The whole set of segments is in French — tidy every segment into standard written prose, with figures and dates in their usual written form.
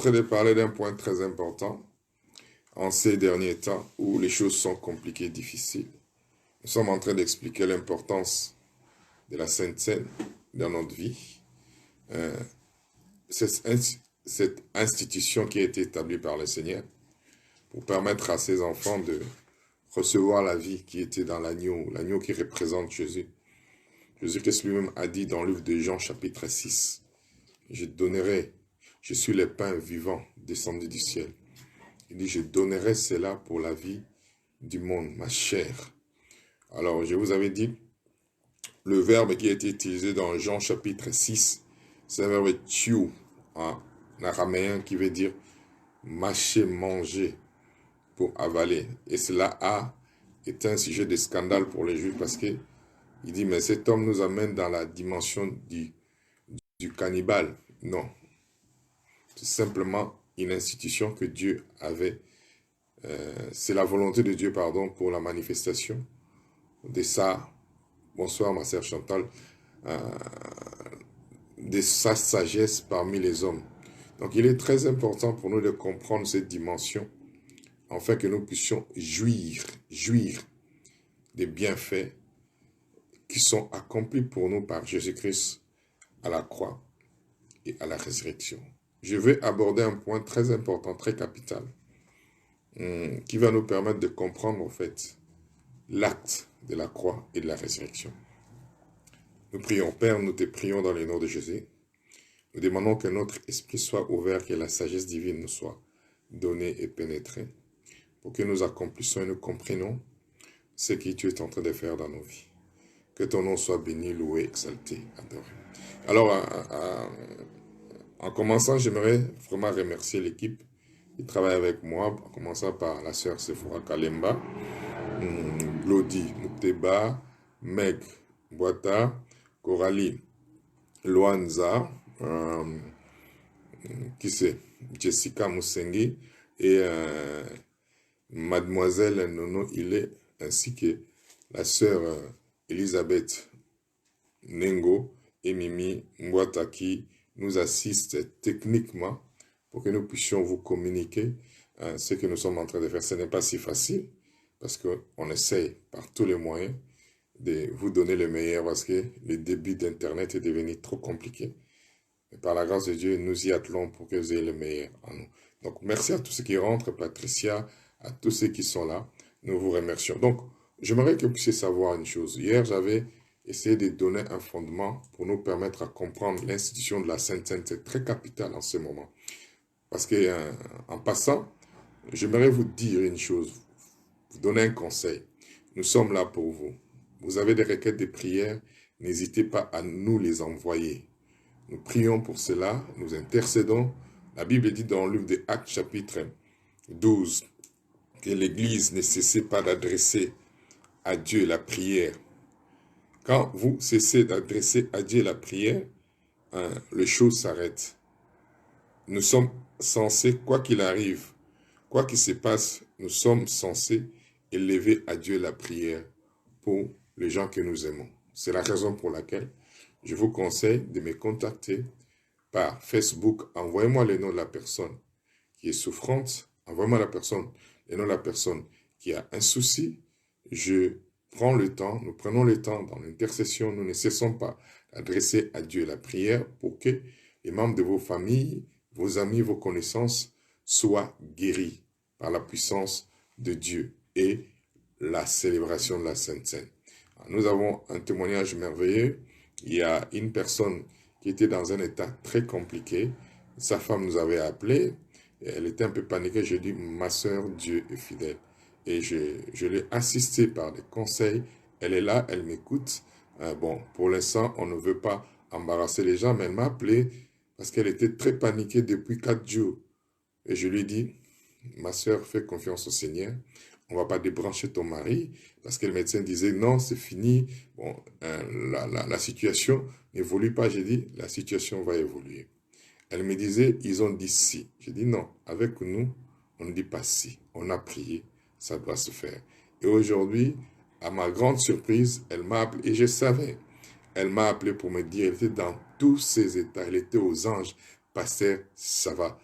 train de parler d'un point très important en ces derniers temps où les choses sont compliquées, difficiles. Nous sommes en train d'expliquer l'importance de la Sainte Seine dans notre vie. Cette institution qui a été établie par le Seigneur pour permettre à ses enfants de recevoir la vie qui était dans l'agneau, l'agneau qui représente Jésus. Jésus-Christ lui-même a dit dans le livre de Jean chapitre 6, « Je suis le pain vivant descendu du ciel. » Il dit, « Je donnerai cela pour la vie du monde, ma chair. » Alors, je vous avais dit, le verbe qui a été utilisé dans Jean chapitre 6, c'est un verbe « tchou » en araméen qui veut dire « mâcher, manger » pour avaler. Et cela a été un sujet de scandale pour les Juifs parce que il dit, mais cet homme nous amène dans la dimension du cannibale. Non. C'est simplement une institution que Dieu avait. C'est la volonté de Dieu, pardon, pour la manifestation de sa, bonsoir ma sœur Chantal, de sa sagesse parmi les hommes. Donc il est très important pour nous de comprendre cette dimension, afin que nous puissions jouir des bienfaits qui sont accomplis pour nous par Jésus-Christ à la croix et à la résurrection. Je vais aborder un point très important, très capital, qui va nous permettre de comprendre en fait l'acte de la croix et de la résurrection. Nous prions, Père, nous te prions dans le nom de Jésus. Nous demandons que notre esprit soit ouvert, que la sagesse divine nous soit donnée et pénétrée, pour que nous accomplissions et nous comprenions ce que tu es en train de faire dans nos vies. Que ton nom soit béni, loué, exalté, adoré. Alors, en commençant, j'aimerais vraiment remercier l'équipe qui travaille avec moi, en commençant par la sœur Sephora Kalemba, Glody Mouteba, Meg Boita, Coralie Loanza, qui c'est Jessica Moussengi et Mademoiselle Nono Ile, ainsi que la sœur Elisabeth Nengo et Mimi Mwata qui nous assistent techniquement pour que nous puissions vous communiquer ce que nous sommes en train de faire. Ce n'est pas si facile parce qu'on essaye par tous les moyens de vous donner le meilleur parce que le débit d'Internet est devenu trop compliqué. Mais par la grâce de Dieu, nous y attelons pour que vous ayez le meilleur en nous. Donc, merci à tous ceux qui rentrent, Patricia, à tous ceux qui sont là. Nous vous remercions. Donc, j'aimerais que vous puissiez savoir une chose. Hier, j'avais essayé de donner un fondement pour nous permettre à comprendre l'institution de la Sainte Seine. C'est très capital en ce moment. Parce que, en passant, j'aimerais vous dire une chose, vous donner un conseil. Nous sommes là pour vous. Vous avez des requêtes de prière, n'hésitez pas à nous les envoyer. Nous prions pour cela, nous intercédons. La Bible dit dans le livre des Actes chapitre 12 que l'Église ne cessait pas d'adresser à Dieu la prière. Quand vous cessez d'adresser à Dieu la prière, les choses s'arrêtent. Nous sommes censés, quoi qu'il arrive, quoi qu'il se passe, nous sommes censés élever à Dieu la prière pour les gens que nous aimons. C'est la raison pour laquelle je vous conseille de me contacter par Facebook. Envoyez-moi le nom de la personne qui est souffrante. Envoyez-moi le nom de la personne qui a un souci. Je prends le temps, nous prenons le temps dans l'intercession. Nous ne cessons pas d'adresser à Dieu la prière pour que les membres de vos familles, vos amis, vos connaissances soient guéris par la puissance de Dieu et la célébration de la Sainte Seine. Nous avons un témoignage merveilleux. Il y a une personne qui était dans un état très compliqué. Sa femme nous avait appelé. Elle était un peu paniquée. Je dis, ma soeur, Dieu est fidèle. Et je l'ai assistée par des conseils. Elle est là, elle m'écoute. Bon, pour l'instant, on ne veut pas embarrasser les gens, mais elle m'a appelé parce qu'elle était très paniquée depuis 4 jours. Et je lui ai dit, ma soeur, fais confiance au Seigneur. On ne va pas débrancher ton mari, parce que le médecin disait, non, c'est fini. Bon, la situation n'évolue pas. J'ai dit, la situation va évoluer. Elle me disait, ils ont dit si. J'ai dit, non, avec nous, on ne dit pas si. On a prié, ça doit se faire. Et aujourd'hui, à ma grande surprise, elle m'a appelé, et je savais, elle m'a appelé pour me dire, elle était dans tous ses états, elle était aux anges. Pasteur, ça va.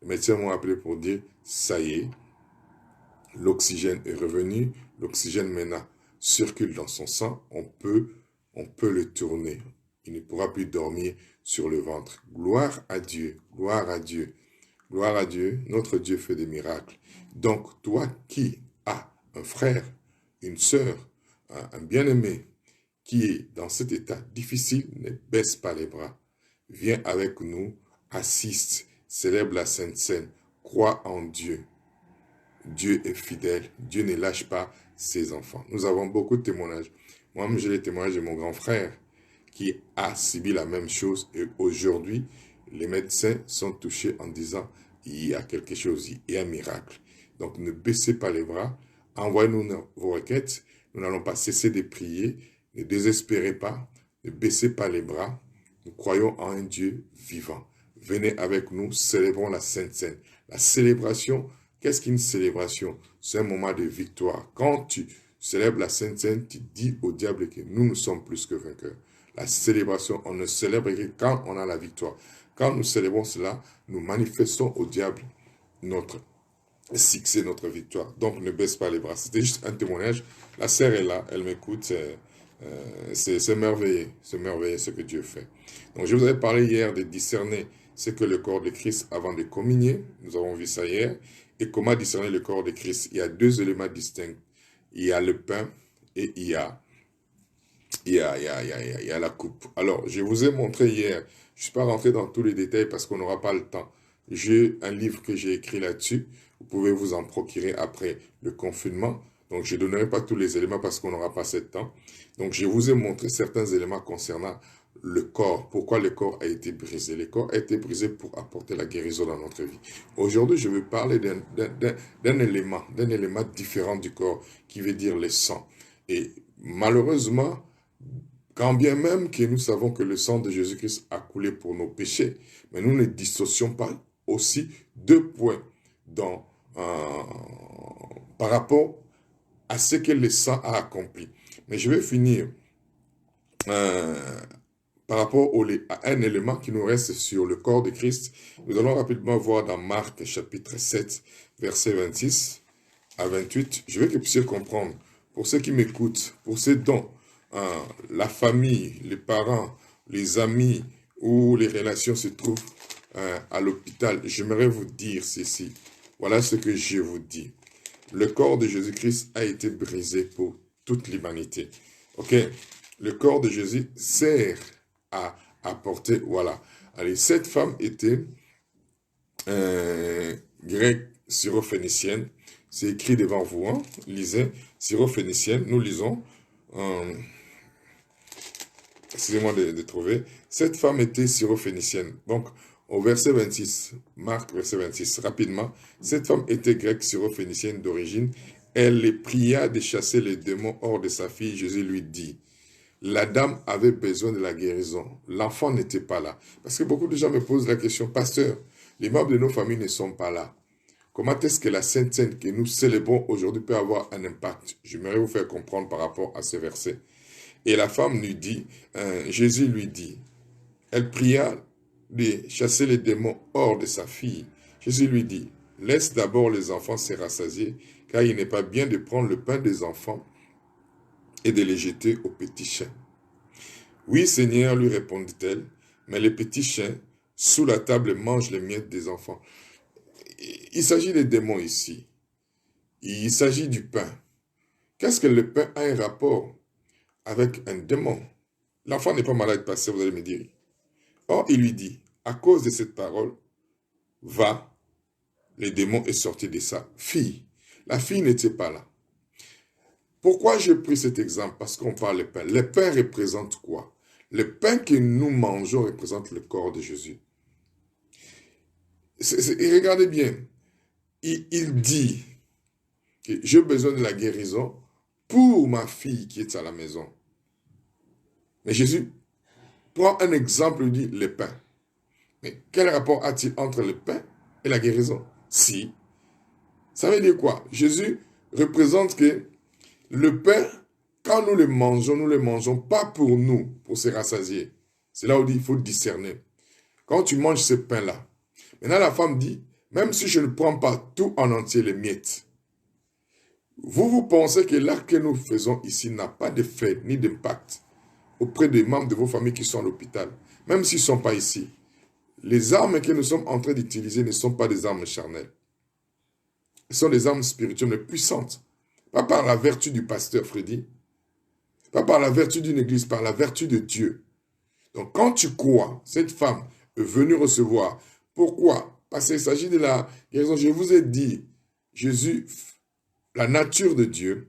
Les médecins m'ont appelé pour dire, ça y est, l'oxygène est revenu, l'oxygène maintenant circule dans son sang, on peut le tourner. Il ne pourra plus dormir sur le ventre. Gloire à Dieu, gloire à Dieu, gloire à Dieu, notre Dieu fait des miracles. Donc, toi qui as un frère, une sœur, un bien-aimé, qui est dans cet état difficile, ne baisse pas les bras. Viens avec nous, assiste, célèbre la Sainte Seine, crois en Dieu. Dieu est fidèle, Dieu ne lâche pas ses enfants. Nous avons beaucoup de témoignages. Moi-même, j'ai les témoignages de mon grand frère qui a subi la même chose et aujourd'hui, les médecins sont touchés en disant il y a quelque chose, il y a un miracle. Donc ne baissez pas les bras, envoyez-nous vos requêtes, nous n'allons pas cesser de prier, ne désespérez pas, ne baissez pas les bras, nous croyons en un Dieu vivant. Venez avec nous, célébrons la Sainte Seine. La célébration, qu'est-ce qu'une célébration? C'est un moment de victoire. Quand tu célèbres la Sainte Seine, tu dis au diable que nous sommes plus que vainqueurs. La célébration, on ne célèbre que quand on a la victoire. Quand nous célébrons cela, nous manifestons au diable notre succès, notre victoire. Donc ne baisse pas les bras. C'était juste un témoignage. La sœur est là, elle m'écoute. C'est merveilleux ce que Dieu fait. Donc je vous avais parlé hier de discerner ce que le corps de Christ avant de communier. Nous avons vu ça hier. Et comment discerner le corps de Christ. Il y a deux éléments distincts. Il y a le pain et il y a la coupe. Alors, je vous ai montré hier, je ne suis pas rentré dans tous les détails parce qu'on n'aura pas le temps. J'ai un livre que j'ai écrit là-dessus. Vous pouvez vous en procurer après le confinement. Donc, je ne donnerai pas tous les éléments parce qu'on n'aura pas assez de temps. Donc, je vous ai montré certains éléments concernant le corps. Pourquoi le corps a été brisé? Le corps a été brisé pour apporter la guérison dans notre vie. Aujourd'hui, je vais parler d'un élément différent du corps qui veut dire le sang. Et malheureusement, quand bien même que nous savons que le sang de Jésus-Christ a coulé pour nos péchés, mais nous ne dissocions pas aussi deux points par rapport à ce que le sang a accompli. Mais je vais finir par rapport à un élément qui nous reste sur le corps de Christ. Nous allons rapidement voir dans Marc chapitre 7, verset 26 à 28. Je veux que vous puissiez comprendre, pour ceux qui m'écoutent, pour ceux dont la famille, les parents, les amis ou les relations se trouvent à l'hôpital, j'aimerais vous dire ceci. Voilà ce que je vous dis. Le corps de Jésus-Christ a été brisé pour toute l'humanité. Ok? Le corps de Jésus sert à apporter, voilà. Allez, cette femme était grecque syrophénicienne. C'est écrit devant vous, hein? Lisez, syrophénicienne, nous lisons. Excusez-moi de trouver. Cette femme était syrophénicienne. Donc, au verset 26, Marc, verset 26, rapidement. Cette femme était grecque syrophénicienne d'origine. Elle les pria de chasser les démons hors de sa fille. Jésus lui dit, la dame avait besoin de la guérison. L'enfant n'était pas là. Parce que beaucoup de gens me posent la question, pasteur, les membres de nos familles ne sont pas là. Comment est-ce que la Sainte Seine que nous célébrons aujourd'hui peut avoir un impact? J'aimerais vous faire comprendre par rapport à ce verset. Et la femme lui dit, Jésus lui dit, elle pria de chasser les démons hors de sa fille. Jésus lui dit, laisse d'abord les enfants se rassasier, car il n'est pas bien de prendre le pain des enfants et de les jeter aux petits chiens. Oui, Seigneur, lui répondit-elle, mais les petits chiens, sous la table, mangent les miettes des enfants. Il s'agit des démons ici. Il s'agit du pain. Qu'est-ce que le pain a un rapport avec un démon? L'enfant n'est pas malade, pasteur, vous allez me dire. Or, il lui dit, à cause de cette parole, va, le démon est sorti de sa fille. La fille n'était pas là. Pourquoi j'ai pris cet exemple? Parce qu'on parle de pain. Le pain représente quoi? Le pain que nous mangeons représente le corps de Jésus. Et regardez bien, il dit que j'ai besoin de la guérison pour ma fille qui est à la maison. Mais Jésus prend un exemple, il dit le pain. Mais quel rapport a-t-il entre le pain et la guérison? Si. Ça veut dire quoi? Jésus représente que le pain, quand nous le mangeons pas pour nous, pour se rassasier. C'est là où il faut discerner. Quand tu manges ce pain-là, maintenant la femme dit, même si je ne prends pas tout en entier les miettes, vous pensez que l'acte que nous faisons ici n'a pas d'effet ni d'impact auprès des membres de vos familles qui sont à l'hôpital, même s'ils ne sont pas ici. Les armes que nous sommes en train d'utiliser ne sont pas des armes charnelles. Ce sont des armes spirituelles mais puissantes. Pas par la vertu du pasteur Freddy, pas par la vertu d'une église, par la vertu de Dieu. Donc quand tu crois, cette femme est venue recevoir. Pourquoi? Parce qu'il s'agit de la guérison. Je vous ai dit, Jésus, la nature de Dieu,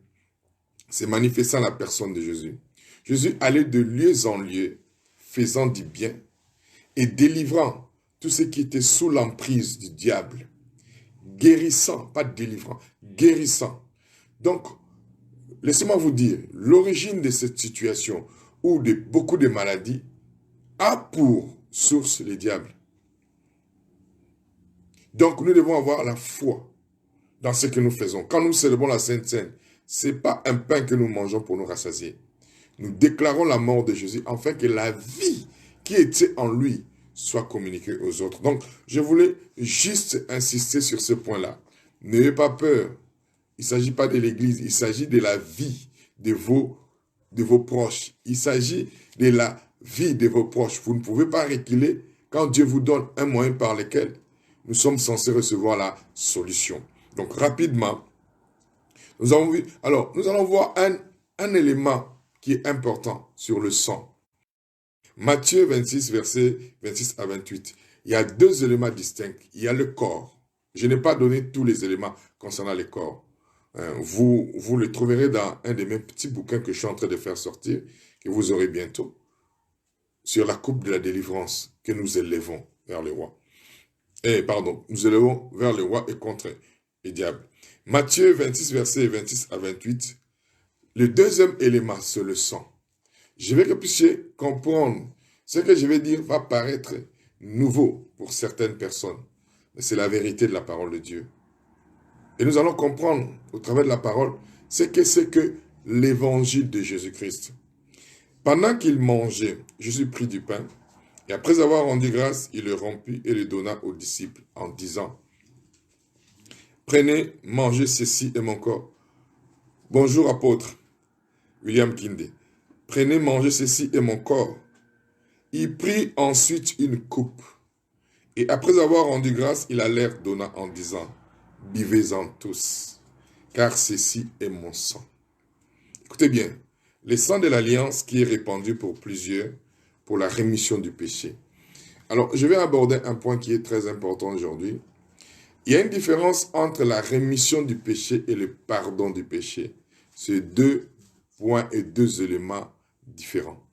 s'est manifestant à la personne de Jésus. Jésus allait de lieu en lieu, faisant du bien et délivrant tout ce qui était sous l'emprise du diable. Guérissant, pas délivrant, guérissant. Donc, laissez-moi vous dire, l'origine de cette situation ou de beaucoup de maladies a pour source les diables. Donc, nous devons avoir la foi dans ce que nous faisons. Quand nous célébrons la Sainte Seine, ce n'est pas un pain que nous mangeons pour nous rassasier. Nous déclarons la mort de Jésus afin que la vie qui était en lui soit communiquée aux autres. Donc, je voulais juste insister sur ce point-là. N'ayez pas peur. Il ne s'agit pas de l'Église, il s'agit de la vie de vos proches. Il s'agit de la vie de vos proches. Vous ne pouvez pas reculer quand Dieu vous donne un moyen par lequel nous sommes censés recevoir la solution. Donc, rapidement, nous allons voir un élément qui est important sur le sang. Matthieu 26, versets 26 à 28. Il y a deux éléments distincts. Il y a le corps. Je n'ai pas donné tous les éléments concernant le corps. Vous le trouverez dans un de mes petits bouquins que je suis en train de faire sortir, que vous aurez bientôt, sur la coupe de la délivrance que nous élevons vers le roi. Nous élevons vers le roi et contre les diables. Matthieu 26, versets 26 à 28. Le deuxième élément, c'est le sang. Je veux que vous puissiez comprendre. Ce que je vais dire va paraître nouveau pour certaines personnes. Mais c'est la vérité de la parole de Dieu. Et nous allons comprendre au travers de la parole ce que c'est que l'évangile de Jésus-Christ. Pendant qu'il mangeait, Jésus prit du pain. Et après avoir rendu grâce, il le rompit et le donna aux disciples en disant, « Prenez, mangez, ceci est mon corps. » Bonjour apôtre, William Kinde. « Prenez, mangez, ceci est mon corps. » Il prit ensuite une coupe. Et après avoir rendu grâce, il la leur donna en disant, « Buvez-en tous, car ceci est mon sang. » Écoutez bien, le sang de l'alliance qui est répandu pour plusieurs, pour la rémission du péché. Alors, je vais aborder un point qui est très important aujourd'hui. Il y a une différence entre la rémission du péché et le pardon du péché. C'est deux points et deux éléments différents.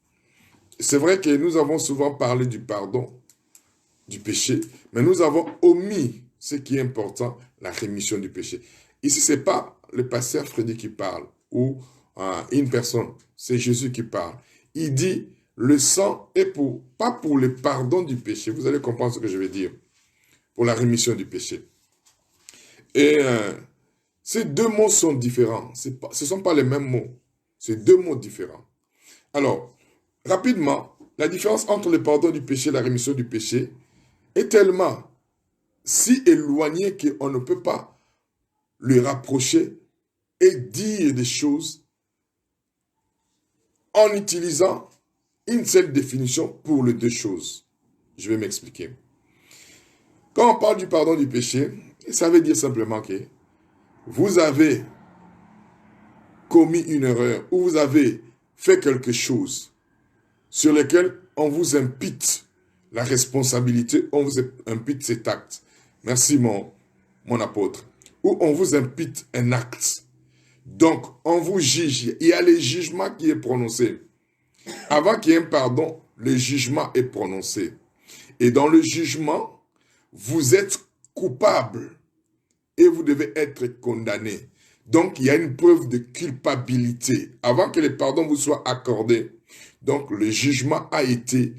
C'est vrai que nous avons souvent parlé du pardon du péché, mais nous avons omis ce qui est important, la rémission du péché. Ici, ce n'est pas le pasteur Freddy qui parle ou une personne, c'est Jésus qui parle. Il dit, le sang est pas pour le pardon du péché. Vous allez comprendre ce que je veux dire. Pour la rémission du péché. Et ces deux mots sont différents. Ce ne sont pas les mêmes mots. C'est deux mots différents. Alors, rapidement, la différence entre le pardon du péché et la rémission du péché est tellement si éloignée qu'on ne peut pas le rapprocher et dire des choses en utilisant une seule définition pour les deux choses. Je vais m'expliquer. Quand on parle du pardon du péché, ça veut dire simplement que vous avez commis une erreur ou vous avez fait quelque chose sur lequel on vous impute la responsabilité, on vous impute cet acte. Merci mon apôtre. Ou on vous impute un acte. Donc, on vous juge. Il y a le jugement qui est prononcé. Avant qu'il y ait un pardon, le jugement est prononcé. Et dans le jugement, vous êtes coupable et vous devez être condamné. Donc, il y a une preuve de culpabilité. Avant que le pardon vous soit accordé, donc le jugement a été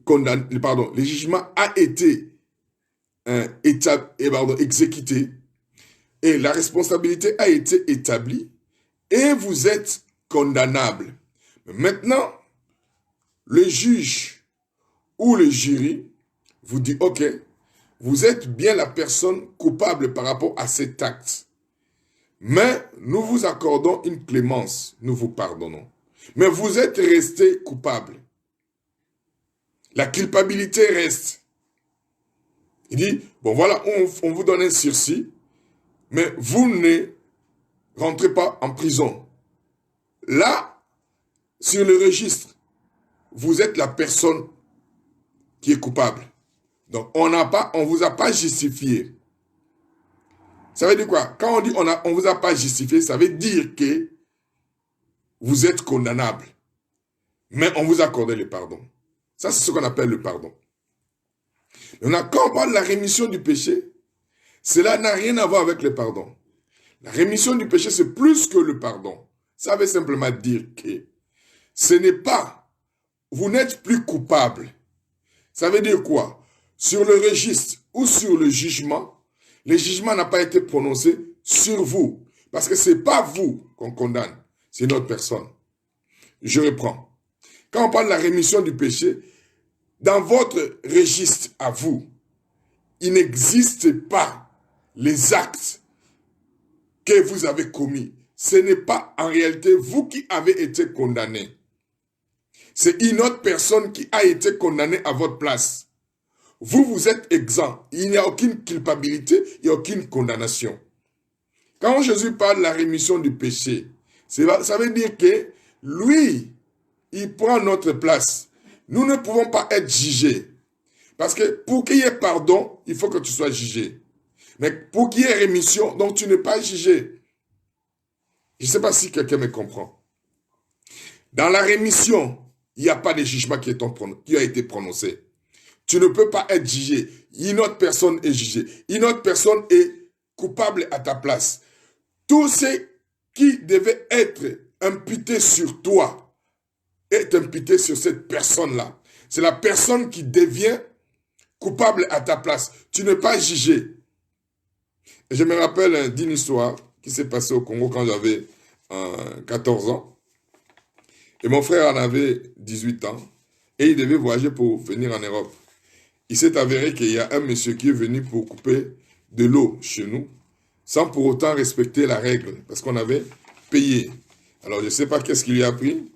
condamné, pardon, le jugement a été exécuté et la responsabilité a été établie et vous êtes condamnable. Mais maintenant, le juge ou le jury vous dit, ok, vous êtes bien la personne coupable par rapport à cet acte. Mais nous vous accordons une clémence, nous vous pardonnons. Mais vous êtes resté coupable. La culpabilité reste. Il dit, bon voilà, on vous donne un sursis, mais vous ne rentrez pas en prison. Là, sur le registre, vous êtes la personne qui est coupable. Donc, on vous a pas justifié. Ça veut dire quoi? Quand on dit on vous a pas justifié, ça veut dire que vous êtes condamnable. Mais on vous a accordé le pardon. Ça, c'est ce qu'on appelle le pardon. Maintenant, quand on parle de la rémission du péché, cela n'a rien à voir avec le pardon. La rémission du péché, c'est plus que le pardon. Ça veut simplement dire que ce n'est pas, vous n'êtes plus coupable. Ça veut dire quoi? Sur le registre ou sur le jugement n'a pas été prononcé sur vous. Parce que ce n'est pas vous qu'on condamne, c'est notre personne. Je reprends. Quand on parle de la rémission du péché, dans votre registre à vous, il n'existe pas les actes que vous avez commis. Ce n'est pas en réalité vous qui avez été condamné. C'est une autre personne qui a été condamnée à votre place. Vous, vous êtes exempt. Il n'y a aucune culpabilité, il n'y a aucune condamnation. Quand Jésus parle de la rémission du péché, ça veut dire que lui, il prend notre place. Nous ne pouvons pas être jugés. Parce que pour qu'il y ait pardon, il faut que tu sois jugé. Mais pour qu'il y ait rémission, donc tu n'es pas jugé. Je ne sais pas si quelqu'un me comprend. Dans la rémission, il n'y a pas de jugement qui a été prononcé. Tu ne peux pas être jugé. Une autre personne est jugée. Une autre personne est coupable à ta place. Tout ce qui devait être imputé sur toi est imputé sur cette personne-là. C'est la personne qui devient coupable à ta place. Tu n'es pas jugé. Et je me rappelle d'une histoire qui s'est passée au Congo quand j'avais 14 ans. Et mon frère en avait 18 ans. Et il devait voyager pour venir en Europe. Il s'est avéré qu'il y a un monsieur qui est venu pour couper de l'eau chez nous, sans pour autant respecter la règle, parce qu'on avait payé. Alors je ne sais pas qu'est-ce qu'il lui a pris.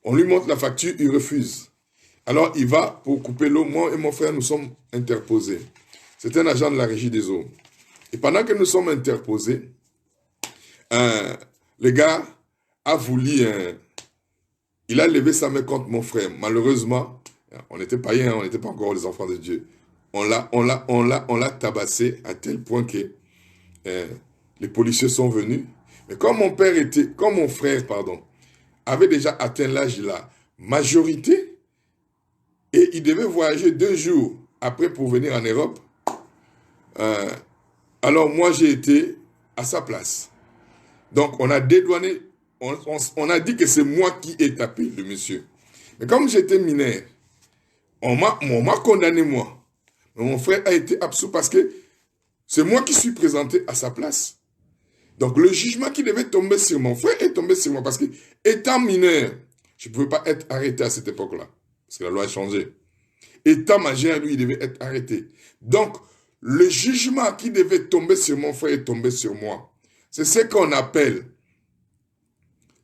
On lui montre la facture, il refuse. Alors il va pour couper l'eau. Moi et mon frère, nous sommes interposés. C'est un agent de la régie des eaux. Et pendant que nous sommes interposés, le gars a voulu... il a levé sa main contre mon frère. Malheureusement, on était païens, on n'était pas encore les enfants de Dieu. On l'a tabassé à tel point que les policiers sont venus. Mais comme mon frère, avait déjà atteint l'âge de la majorité, et il devait voyager 2 jours après pour venir en Europe, alors moi j'ai été à sa place. Donc on a dédouané, on a dit que c'est moi qui ai tapé le monsieur. Mais comme j'étais mineur, on m'a condamné moi. Mais mon frère a été absous parce que c'est moi qui suis présenté à sa place. Donc le jugement qui devait tomber sur mon frère est tombé sur moi parce que étant mineur, je ne pouvais pas être arrêté à cette époque-là. Parce que la loi a changé. Étant majeur, lui, il devait être arrêté. Donc le jugement qui devait tomber sur mon frère est tombé sur moi. C'est ce qu'on appelle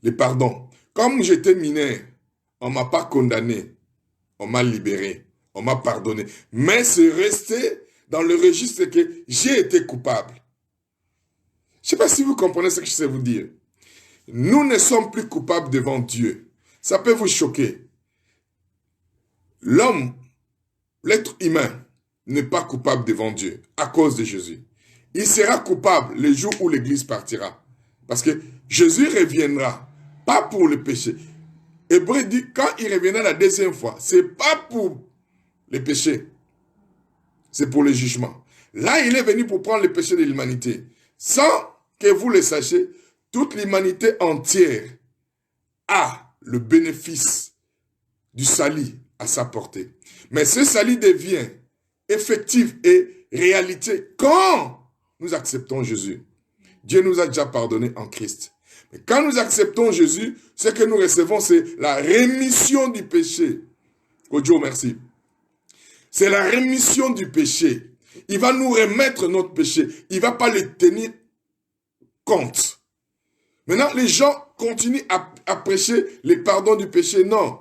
le pardon. Comme j'étais mineur, on ne m'a pas condamné. On m'a libéré, on m'a pardonné. Mais c'est resté dans le registre que j'ai été coupable. Je ne sais pas si vous comprenez ce que je sais vous dire. Nous ne sommes plus coupables devant Dieu. Ça peut vous choquer. L'homme, l'être humain, n'est pas coupable devant Dieu à cause de Jésus. Il sera coupable le jour où l'Église partira. Parce que Jésus reviendra, pas pour le péché. Hébreu dit, quand il reviendra la deuxième fois, ce n'est pas pour les péchés, c'est pour le jugement. Là, il est venu pour prendre les péchés de l'humanité. Sans que vous le sachiez, toute l'humanité entière a le bénéfice du salut à sa portée. Mais ce salut devient effectif et réalité quand nous acceptons Jésus. Dieu nous a déjà pardonné en Christ. Mais quand nous acceptons Jésus, ce que nous recevons, c'est la rémission du péché. Oh Dieu merci. C'est la rémission du péché. Il va nous remettre notre péché. Il ne va pas le tenir compte. Maintenant, les gens continuent à prêcher les pardons du péché. Non,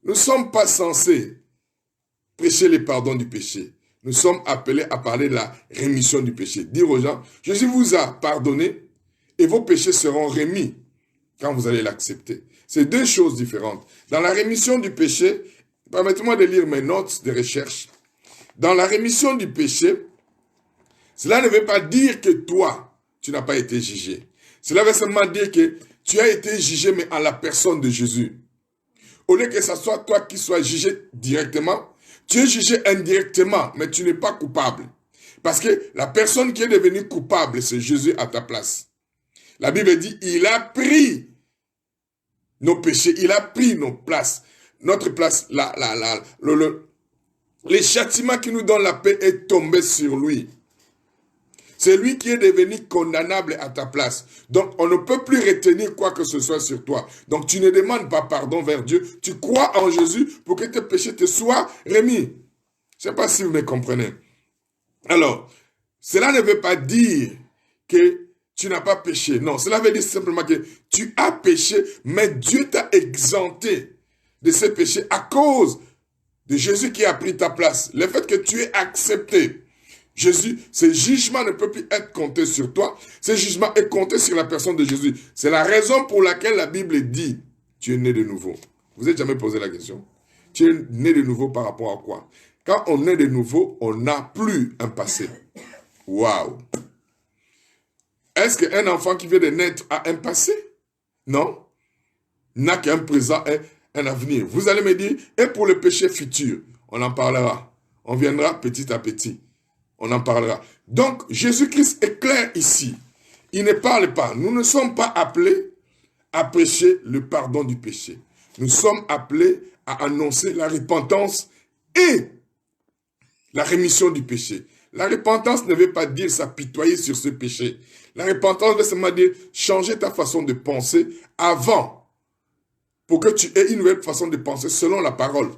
nous ne sommes pas censés prêcher les pardons du péché. Nous sommes appelés à parler de la rémission du péché. Dire aux gens, Jésus vous a pardonné et vos péchés seront remis quand vous allez l'accepter. C'est deux choses différentes. Dans la rémission du péché, permettez-moi de lire mes notes de recherche. Dans la rémission du péché, cela ne veut pas dire que toi, tu n'as pas été jugé. Cela veut seulement dire que tu as été jugé, mais en la personne de Jésus. Au lieu que ce soit toi qui sois jugé directement, tu es jugé indirectement, mais tu n'es pas coupable. Parce que la personne qui est devenue coupable, c'est Jésus à ta place. La Bible dit, il a pris nos péchés, il a pris nos places, notre place, les châtiments qui nous donnent la paix est tombé sur lui. C'est lui qui est devenu condamnable à ta place. Donc, on ne peut plus retenir quoi que ce soit sur toi. Donc, tu ne demandes pas pardon vers Dieu. Tu crois en Jésus pour que tes péchés te soient remis. Je ne sais pas si vous me comprenez. Alors, cela ne veut pas dire que tu n'as pas péché. Non, cela veut dire simplement que tu as péché, mais Dieu t'a exempté de ces péchés à cause de Jésus qui a pris ta place. Le fait que tu es accepté. Jésus, ce jugement ne peut plus être compté sur toi. Ce jugement est compté sur la personne de Jésus. C'est la raison pour laquelle la Bible dit, tu es né de nouveau. Vous n'avez jamais posé la question? Tu es né de nouveau par rapport à quoi? Quand on est de nouveau, on n'a plus un passé. Waouh! Est-ce qu'un enfant qui vient de naître a un passé? Non. Il n'a qu'un présent et un avenir. Vous allez me dire, et pour le péché futur, on en parlera. On viendra petit à petit. On en parlera. Donc, Jésus-Christ est clair ici. Il ne parle pas. Nous ne sommes pas appelés à prêcher le pardon du péché. Nous sommes appelés à annoncer la repentance et la rémission du péché. La repentance ne veut pas dire s'apitoyer sur ce péché. La repentance veut seulement dire changer ta façon de penser avant pour que tu aies une nouvelle façon de penser selon la parole.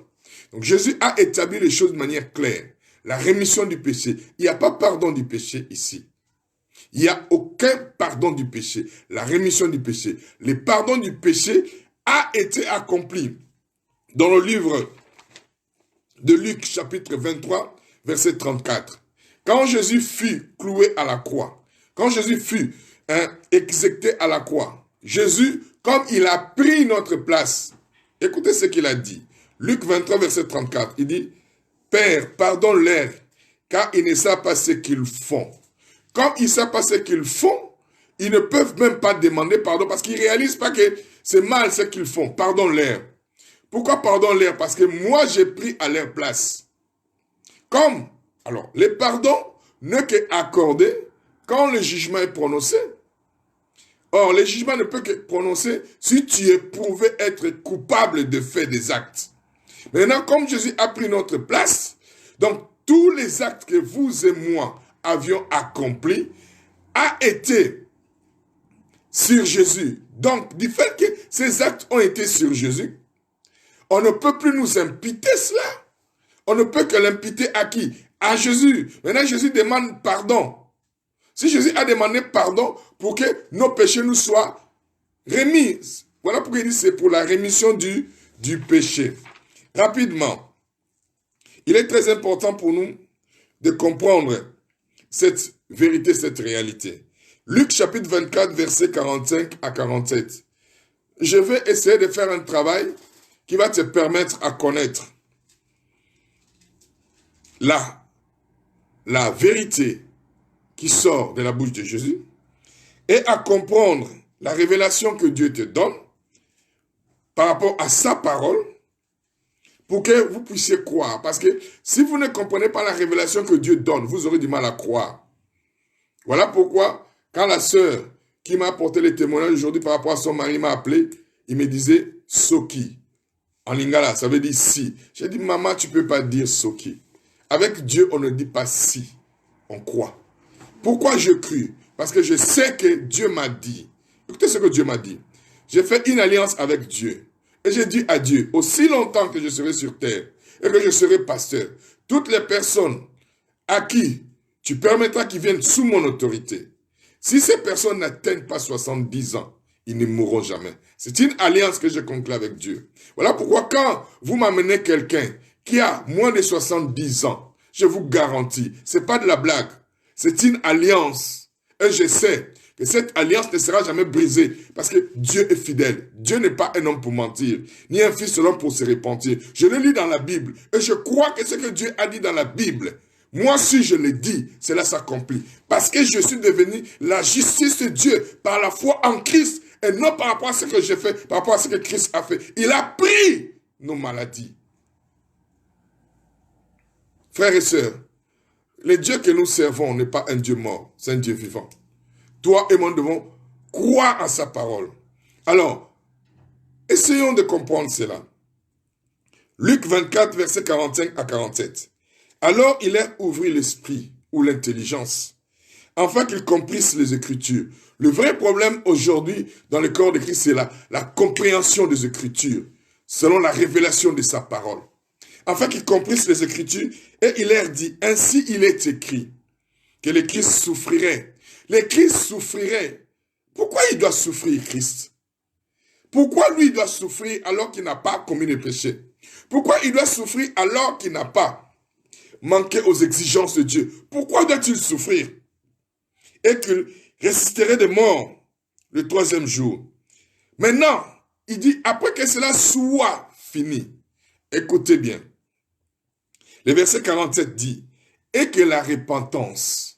Donc, Jésus a établi les choses de manière claire. La rémission du péché. Il n'y a pas pardon du péché ici. Il n'y a aucun pardon du péché. La rémission du péché. Le pardon du péché a été accompli dans le livre de Luc, chapitre 23, verset 34. Quand Jésus fut cloué à la croix, quand Jésus fut exécuté à la croix, Jésus, comme il a pris notre place, écoutez ce qu'il a dit. Luc 23, verset 34, il dit, Père, pardonne-leur, car ils ne savent pas ce qu'ils font. Comme ils ne savent pas ce qu'ils font, ils ne peuvent même pas demander pardon parce qu'ils ne réalisent pas que c'est mal ce qu'ils font. Pardonne-leur. Pourquoi pardonne-leur? Parce que moi, j'ai pris à leur place. Alors, le pardon n'est qu'accordé quand le jugement est prononcé. Or, le jugement ne peut que prononcer si tu es prouvé être coupable de faire des actes. Maintenant, comme Jésus a pris notre place, donc tous les actes que vous et moi avions accomplis a été sur Jésus. Donc, du fait que ces actes ont été sur Jésus, on ne peut plus nous imputer cela. On ne peut que l'imputer à qui? À Jésus. Maintenant, Jésus demande pardon. Si Jésus a demandé pardon pour que nos péchés nous soient remis, voilà pourquoi il dit c'est pour la rémission du péché. Rapidement, il est très important pour nous de comprendre cette vérité, cette réalité. Luc chapitre 24, versets 45 à 47. Je vais essayer de faire un travail qui va te permettre à connaître la vérité qui sort de la bouche de Jésus et à comprendre la révélation que Dieu te donne par rapport à sa parole pour que vous puissiez croire. Parce que si vous ne comprenez pas la révélation que Dieu donne, vous aurez du mal à croire. Voilà pourquoi, quand la sœur qui m'a apporté les témoignages aujourd'hui par rapport à son mari m'a appelé, il me disait « Soki ». En lingala, ça veut dire « si ». J'ai dit « Maman, tu ne peux pas dire « Soki ». Avec Dieu, on ne dit pas « si ». On croit. Pourquoi je crie? Parce que je sais que Dieu m'a dit. Écoutez ce que Dieu m'a dit. J'ai fait une alliance avec Dieu. Et j'ai dit à Dieu, aussi longtemps que je serai sur terre et que je serai pasteur, toutes les personnes à qui tu permettras qu'ils viennent sous mon autorité, si ces personnes n'atteignent pas 70 ans, ils ne mourront jamais. C'est une alliance que je conclue avec Dieu. Voilà pourquoi quand vous m'amenez quelqu'un qui a moins de 70 ans, je vous garantis, ce n'est pas de la blague, c'est une alliance. Et je sais que cette alliance ne sera jamais brisée parce que Dieu est fidèle. Dieu n'est pas un homme pour mentir, ni un fils de l'homme pour se repentir. Je le lis dans la Bible et je crois que ce que Dieu a dit dans la Bible, moi, si je le dis, cela s'accomplit. Parce que je suis devenu la justice de Dieu par la foi en Christ et non par rapport à ce que j'ai fait, par rapport à ce que Christ a fait. Il a pris nos maladies. Frères et sœurs, le Dieu que nous servons n'est pas un Dieu mort, c'est un Dieu vivant. Toi et moi devons croire en sa parole. Alors, essayons de comprendre cela. Luc 24, versets 45 à 47. Alors il a ouvert l'esprit ou l'intelligence, afin qu'ils comprissent les Écritures. Le vrai problème aujourd'hui dans le corps de Christ, c'est la compréhension des Écritures, selon la révélation de sa parole. Afin qu'ils comprissent les Écritures, et il leur dit, ainsi il est écrit, que le Christ souffrirait. Le Christ souffrirait. Pourquoi il doit souffrir, Christ? Pourquoi lui doit souffrir alors qu'il n'a pas commis de péché? Pourquoi il doit souffrir alors qu'il n'a pas manqué aux exigences de Dieu? Pourquoi doit-il souffrir? Et qu'il résisterait de mort le 3e jour. Maintenant, il dit, après que cela soit fini, écoutez bien. Le verset 47 dit, et que la repentance.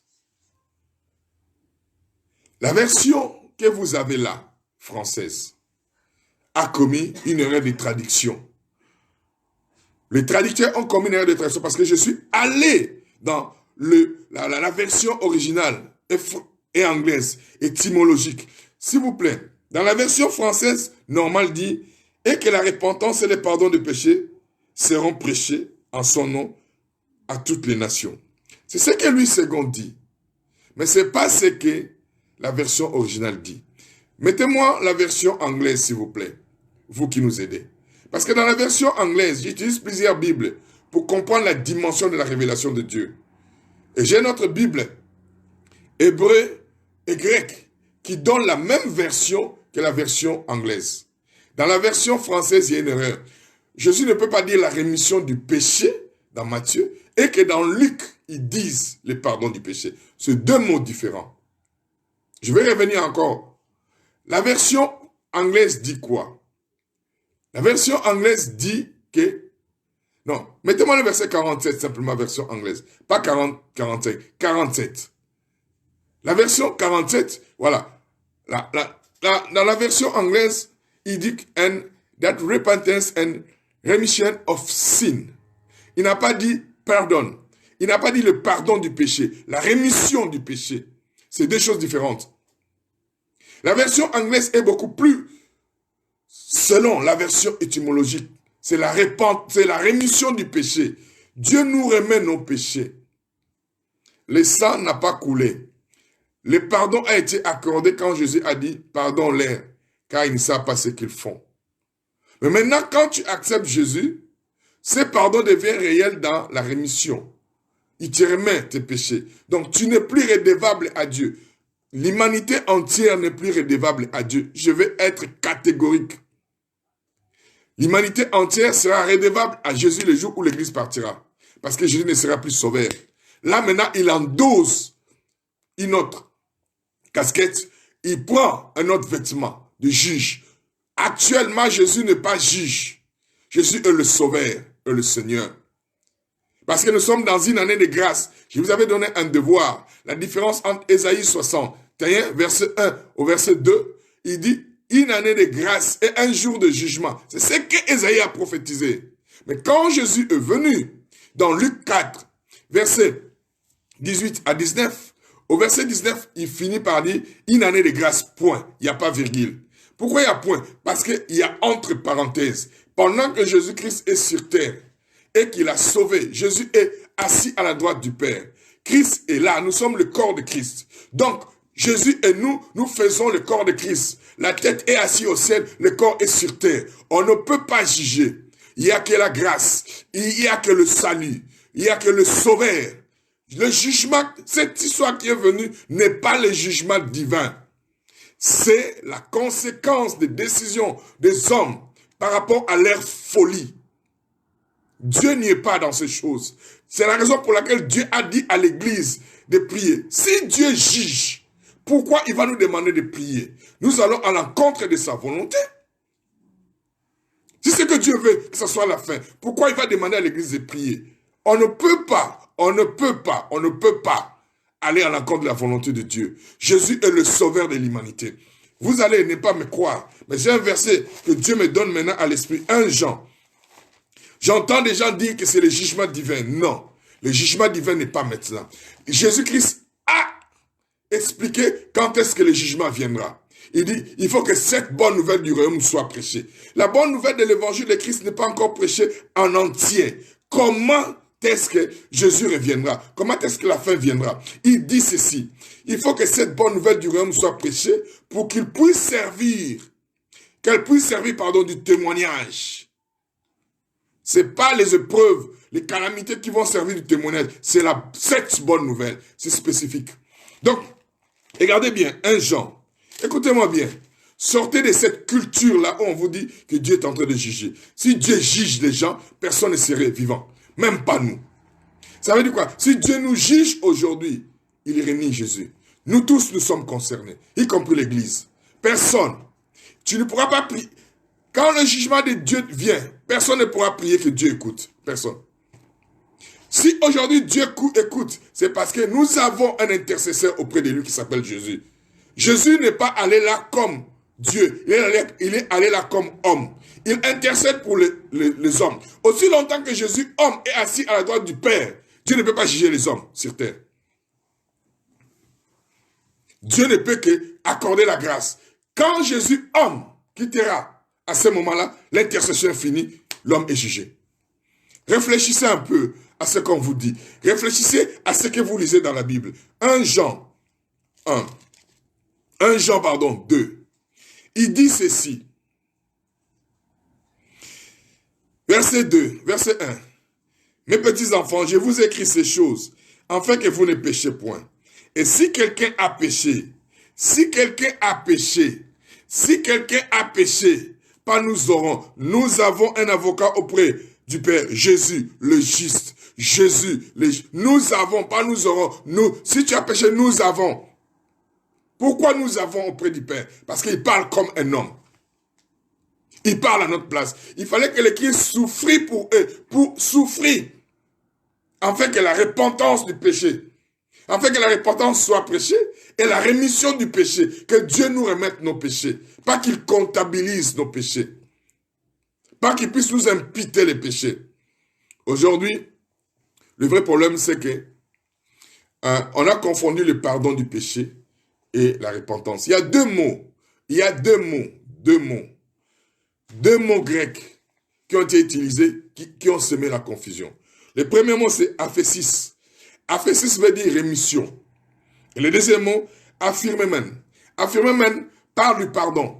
La version que vous avez là, française, a commis une erreur de traduction. Les traducteurs ont commis une erreur de traduction parce que je suis allé dans la version originale et anglaise, étymologique. S'il vous plaît, dans la version française, normale dit, et que la repentance et le pardon de péché seront prêchés en son nom à toutes les nations. C'est ce que Louis II dit. Mais ce n'est pas ce que la version originale dit. Mettez-moi la version anglaise, s'il vous plaît, vous qui nous aidez. Parce que dans la version anglaise, j'utilise plusieurs Bibles pour comprendre la dimension de la révélation de Dieu. Et j'ai notre Bible, hébreu et grec, qui donne la même version que la version anglaise. Dans la version française, il y a une erreur. Jésus ne peut pas dire la rémission du péché dans Matthieu et que dans Luc, ils disent le pardon du péché. C'est deux mots différents. Je vais revenir encore. La version anglaise dit quoi? La version anglaise dit que... Non, mettez-moi le verset 47, simplement version anglaise. Pas 40, 45, 47. La version 47, voilà. Dans la version anglaise, il dit and that repentance and remission of sin. Il n'a pas dit pardon. Il n'a pas dit le pardon du péché, la rémission du péché. C'est deux choses différentes. La version anglaise est beaucoup plus, selon la version étymologique, c'est la rémission du péché. Dieu nous remet nos péchés. Le sang n'a pas coulé. Le pardon a été accordé quand Jésus a dit « Pardonne-leur, car ils ne savent pas ce qu'ils font ». Mais maintenant, quand tu acceptes Jésus, ce pardon devient réel dans la rémission. Il te remet tes péchés. Donc, tu n'es plus redevable à Dieu. L'humanité entière n'est plus redevable à Dieu. Je vais être catégorique. L'humanité entière sera redevable à Jésus le jour où l'Église partira. Parce que Jésus ne sera plus sauveur. Là, maintenant, il endosse une autre casquette. Il prend un autre vêtement de juge. Actuellement, Jésus n'est pas juge. Jésus est le sauveur et le Seigneur. Parce que nous sommes dans une année de grâce. Je vous avais donné un devoir. La différence entre Ésaïe 61, verset 1 au verset 2, il dit une année de grâce et un jour de jugement. C'est ce que Ésaïe a prophétisé. Mais quand Jésus est venu, dans Luc 4, verset 18 à 19, au verset 19, il finit par dire une année de grâce, point. Il n'y a pas virgule. Pourquoi il y a point? Parce qu'il y a entre parenthèses. Pendant que Jésus-Christ est sur terre, et qu'il a sauvé. Jésus est assis à la droite du Père. Christ est là. Nous sommes le corps de Christ. Donc, Jésus et nous faisons le corps de Christ. La tête est assise au ciel, le corps est sur terre. On ne peut pas juger. Il n'y a que la grâce. Il n'y a que le salut. Il n'y a que le sauveur. Le jugement, cette histoire qui est venue n'est pas le jugement divin. C'est la conséquence des décisions des hommes par rapport à leur folie. Dieu n'y est pas dans ces choses. C'est la raison pour laquelle Dieu a dit à l'église de prier. Si Dieu juge, pourquoi il va nous demander de prier? Nous allons à l'encontre de sa volonté. Si c'est que Dieu veut que ce soit la fin, pourquoi il va demander à l'église de prier? On ne peut pas aller à l'encontre de la volonté de Dieu. Jésus est le sauveur de l'humanité. Vous allez ne pas me croire, mais j'ai un verset que Dieu me donne maintenant à l'esprit. 1 Jean. J'entends des gens dire que c'est le jugement divin. Non, le jugement divin n'est pas maintenant. Jésus-Christ a expliqué quand est-ce que le jugement viendra. Il dit, il faut que cette bonne nouvelle du royaume soit prêchée. La bonne nouvelle de l'évangile de Christ n'est pas encore prêchée en entier. Comment est-ce que Jésus reviendra? Comment est-ce que la fin viendra? Il dit ceci. Il faut que cette bonne nouvelle du royaume soit prêchée pour qu'il puisse servir, qu'elle puisse servir, du témoignage. C'est pas les épreuves, les calamités qui vont servir du témoignage. C'est cette bonne nouvelle. C'est spécifique. Donc, regardez bien, 1 Jean. Écoutez-moi bien. Sortez de cette culture-là où on vous dit que Dieu est en train de juger. Si Dieu juge les gens, personne ne serait vivant. Même pas nous. Ça veut dire quoi? Si Dieu nous juge aujourd'hui, il renie Jésus. Nous tous, nous sommes concernés, y compris l'Église. Personne. Tu ne pourras pas prier. Quand le jugement de Dieu vient, personne ne pourra prier que Dieu écoute. Personne. Si aujourd'hui Dieu écoute, c'est parce que nous avons un intercesseur auprès de lui qui s'appelle Jésus. Jésus n'est pas allé là comme Dieu. Il est allé là comme homme. Il intercède pour les hommes. Aussi longtemps que Jésus, homme, est assis à la droite du Père, Dieu ne peut pas juger les hommes sur terre. Dieu ne peut que accorder la grâce. Quand Jésus, homme, quittera, à ce moment-là, l'intercession est finie, l'homme est jugé. Réfléchissez un peu à ce qu'on vous dit. Réfléchissez à ce que vous lisez dans la Bible. 1 Jean 2. Il dit ceci. Verset 2, verset 1. Mes petits enfants, je vous écris ces choses, afin que vous ne péchiez point. Et si quelqu'un a péché, pas nous aurons. Nous avons un avocat auprès du Père, Jésus, le juste. Nous avons, pas nous aurons. Nous, si tu as péché, nous avons. Pourquoi nous avons auprès du Père? Parce qu'il parle comme un homme. Il parle à notre place. Il fallait que le Christ souffrit pour eux, pour souffrir, afin que la repentance du péché, afin que la repentance soit prêchée et la rémission du péché, que Dieu nous remette nos péchés, pas qu'il comptabilise nos péchés, pas qu'il puisse nous imputer les péchés. Aujourd'hui, le vrai problème, c'est que on a confondu le pardon du péché et la repentance. Il y a deux mots grecs qui ont été utilisés, qui ont semé la confusion. Le premier mot, c'est aphésis. Aphésis veut dire rémission. Et le deuxième mot, affirmement. Affirmement parle du pardon.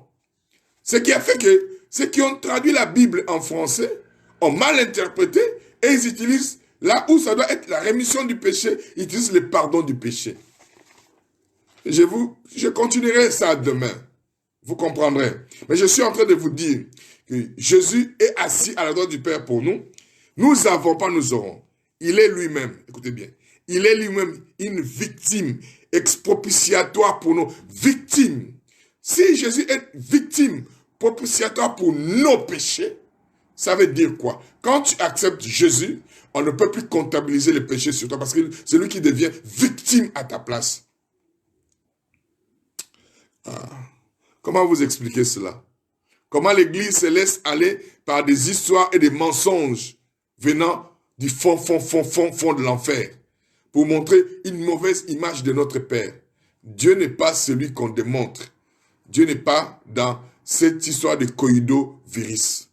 Ce qui a fait que ceux qui ont traduit la Bible en français ont mal interprété et ils utilisent là où ça doit être la rémission du péché, ils utilisent le pardon du péché. Je continuerai ça demain. Vous comprendrez. Mais je suis en train de vous dire que Jésus est assis à la droite du Père pour nous. Nous avons, pas nous aurons. Il est lui-même, écoutez bien, il est lui-même une victime expropitiatoire pour nous. Victime. Si Jésus est victime propitiatoire pour nos péchés, ça veut dire quoi? Quand tu acceptes Jésus, on ne peut plus comptabiliser les péchés sur toi parce que c'est lui qui devient victime à ta place. Comment vous expliquer cela? Comment l'Église se laisse aller par des histoires et des mensonges venant du fond de l'enfer pour montrer une mauvaise image de notre Père. Dieu n'est pas celui qu'on démontre. Dieu n'est pas dans cette histoire de coïdo viris.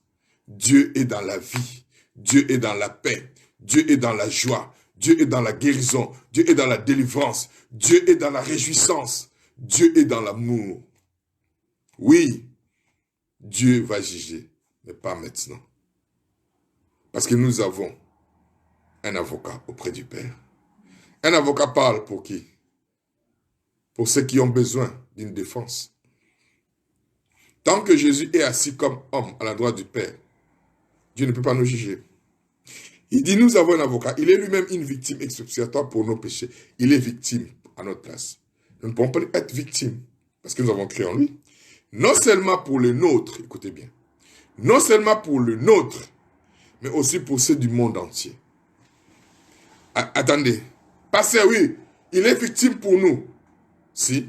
Dieu est dans la vie. Dieu est dans la paix. Dieu est dans la joie. Dieu est dans la guérison. Dieu est dans la délivrance. Dieu est dans la réjouissance. Dieu est dans l'amour. Oui, Dieu va juger, mais pas maintenant. Parce que nous avons un avocat auprès du Père. Un avocat parle pour qui? Pour ceux qui ont besoin d'une défense. Tant que Jésus est assis comme homme à la droite du Père, Dieu ne peut pas nous juger. Il dit, nous avons un avocat. Il est lui-même une victime expiatoire pour nos péchés. Il est victime à notre place. Nous ne pouvons pas être victimes parce que nous avons cru en lui. Non seulement pour le nôtre, écoutez bien, non seulement pour le nôtre, mais aussi pour ceux du monde entier. Attendez, pasteur, oui, il est victime pour nous. Si,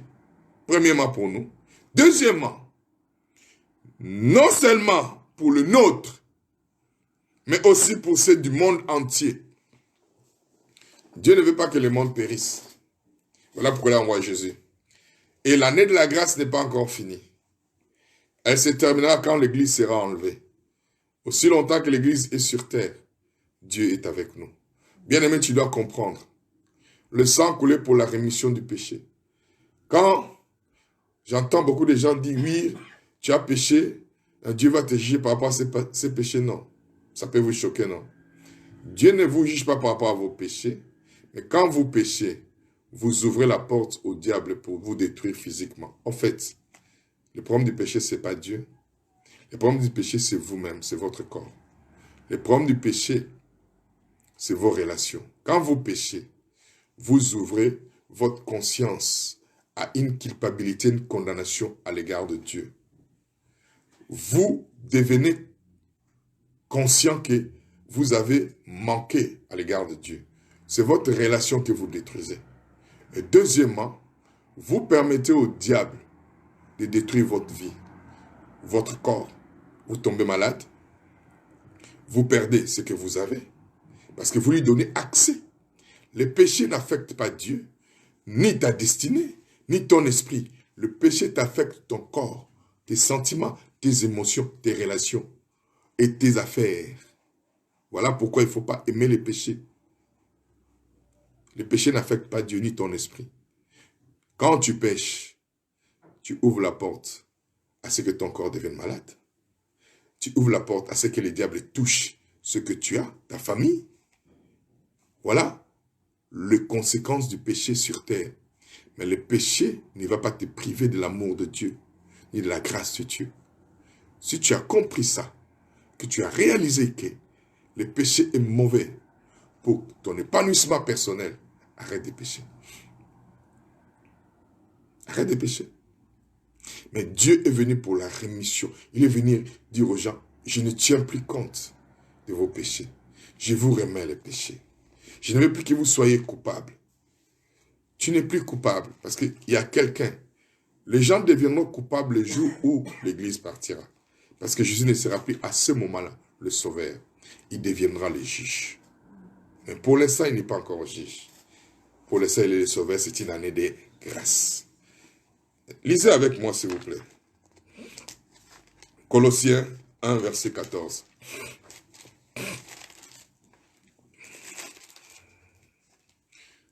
premièrement pour nous. Deuxièmement, non seulement pour le nôtre, mais aussi pour ceux du monde entier. Dieu ne veut pas que le monde périsse. Voilà pourquoi il a envoyé Jésus. Et l'année de la grâce n'est pas encore finie. Elle se terminera quand l'Église sera enlevée. Aussi longtemps que l'Église est sur terre, Dieu est avec nous. Bien-aimé, tu dois comprendre. Le sang coulé pour la rémission du péché. Quand j'entends beaucoup de gens dire, oui, tu as péché, Dieu va te juger par rapport à ces péchés, non. Ça peut vous choquer, non? Dieu ne vous juge pas par rapport à vos péchés, mais quand vous péchez, vous ouvrez la porte au diable pour vous détruire physiquement. En fait, le problème du péché, ce n'est pas Dieu. Le problème du péché, c'est vous-même, c'est votre corps. Le problème du péché, c'est vos relations. Quand vous péchez, vous ouvrez votre conscience à une culpabilité, une condamnation à l'égard de Dieu. Vous devenez conscient que vous avez manqué à l'égard de Dieu. C'est votre relation que vous détruisez. Et deuxièmement, vous permettez au diable de détruire votre vie, votre corps. Vous tombez malade, vous perdez ce que vous avez, parce que vous lui donnez accès. Le péché n'affecte pas Dieu, ni ta destinée, ni ton esprit. Le péché t'affecte ton corps, tes sentiments, tes émotions, tes relations et tes affaires. Voilà pourquoi il ne faut pas aimer les péchés. Le péché n'affecte pas Dieu ni ton esprit. Quand tu pêches, tu ouvres la porte à ce que ton corps devienne malade. Tu ouvres la porte à ce que les diables touchent ce que tu as, ta famille. Voilà les conséquences du péché sur terre. Mais le péché ne va pas te priver de l'amour de Dieu, ni de la grâce de Dieu. Si tu as compris ça, que tu as réalisé que le péché est mauvais pour ton épanouissement personnel, arrête de pécher. Arrête de pécher. Mais Dieu est venu pour la rémission. Il est venu dire aux gens, je ne tiens plus compte de vos péchés. Je vous remets les péchés. Je ne veux plus que vous soyez coupables. Tu n'es plus coupable parce qu'il y a quelqu'un. Les gens deviendront coupables le jour où l'Église partira. Parce que Jésus ne sera plus à ce moment-là le sauveur. Il deviendra le juge. Mais pour l'instant, il n'est pas encore juge. Pour l'instant, il est le sauveur. C'est une année de grâce. Lisez avec moi, s'il vous plaît. Colossiens 1, verset 14.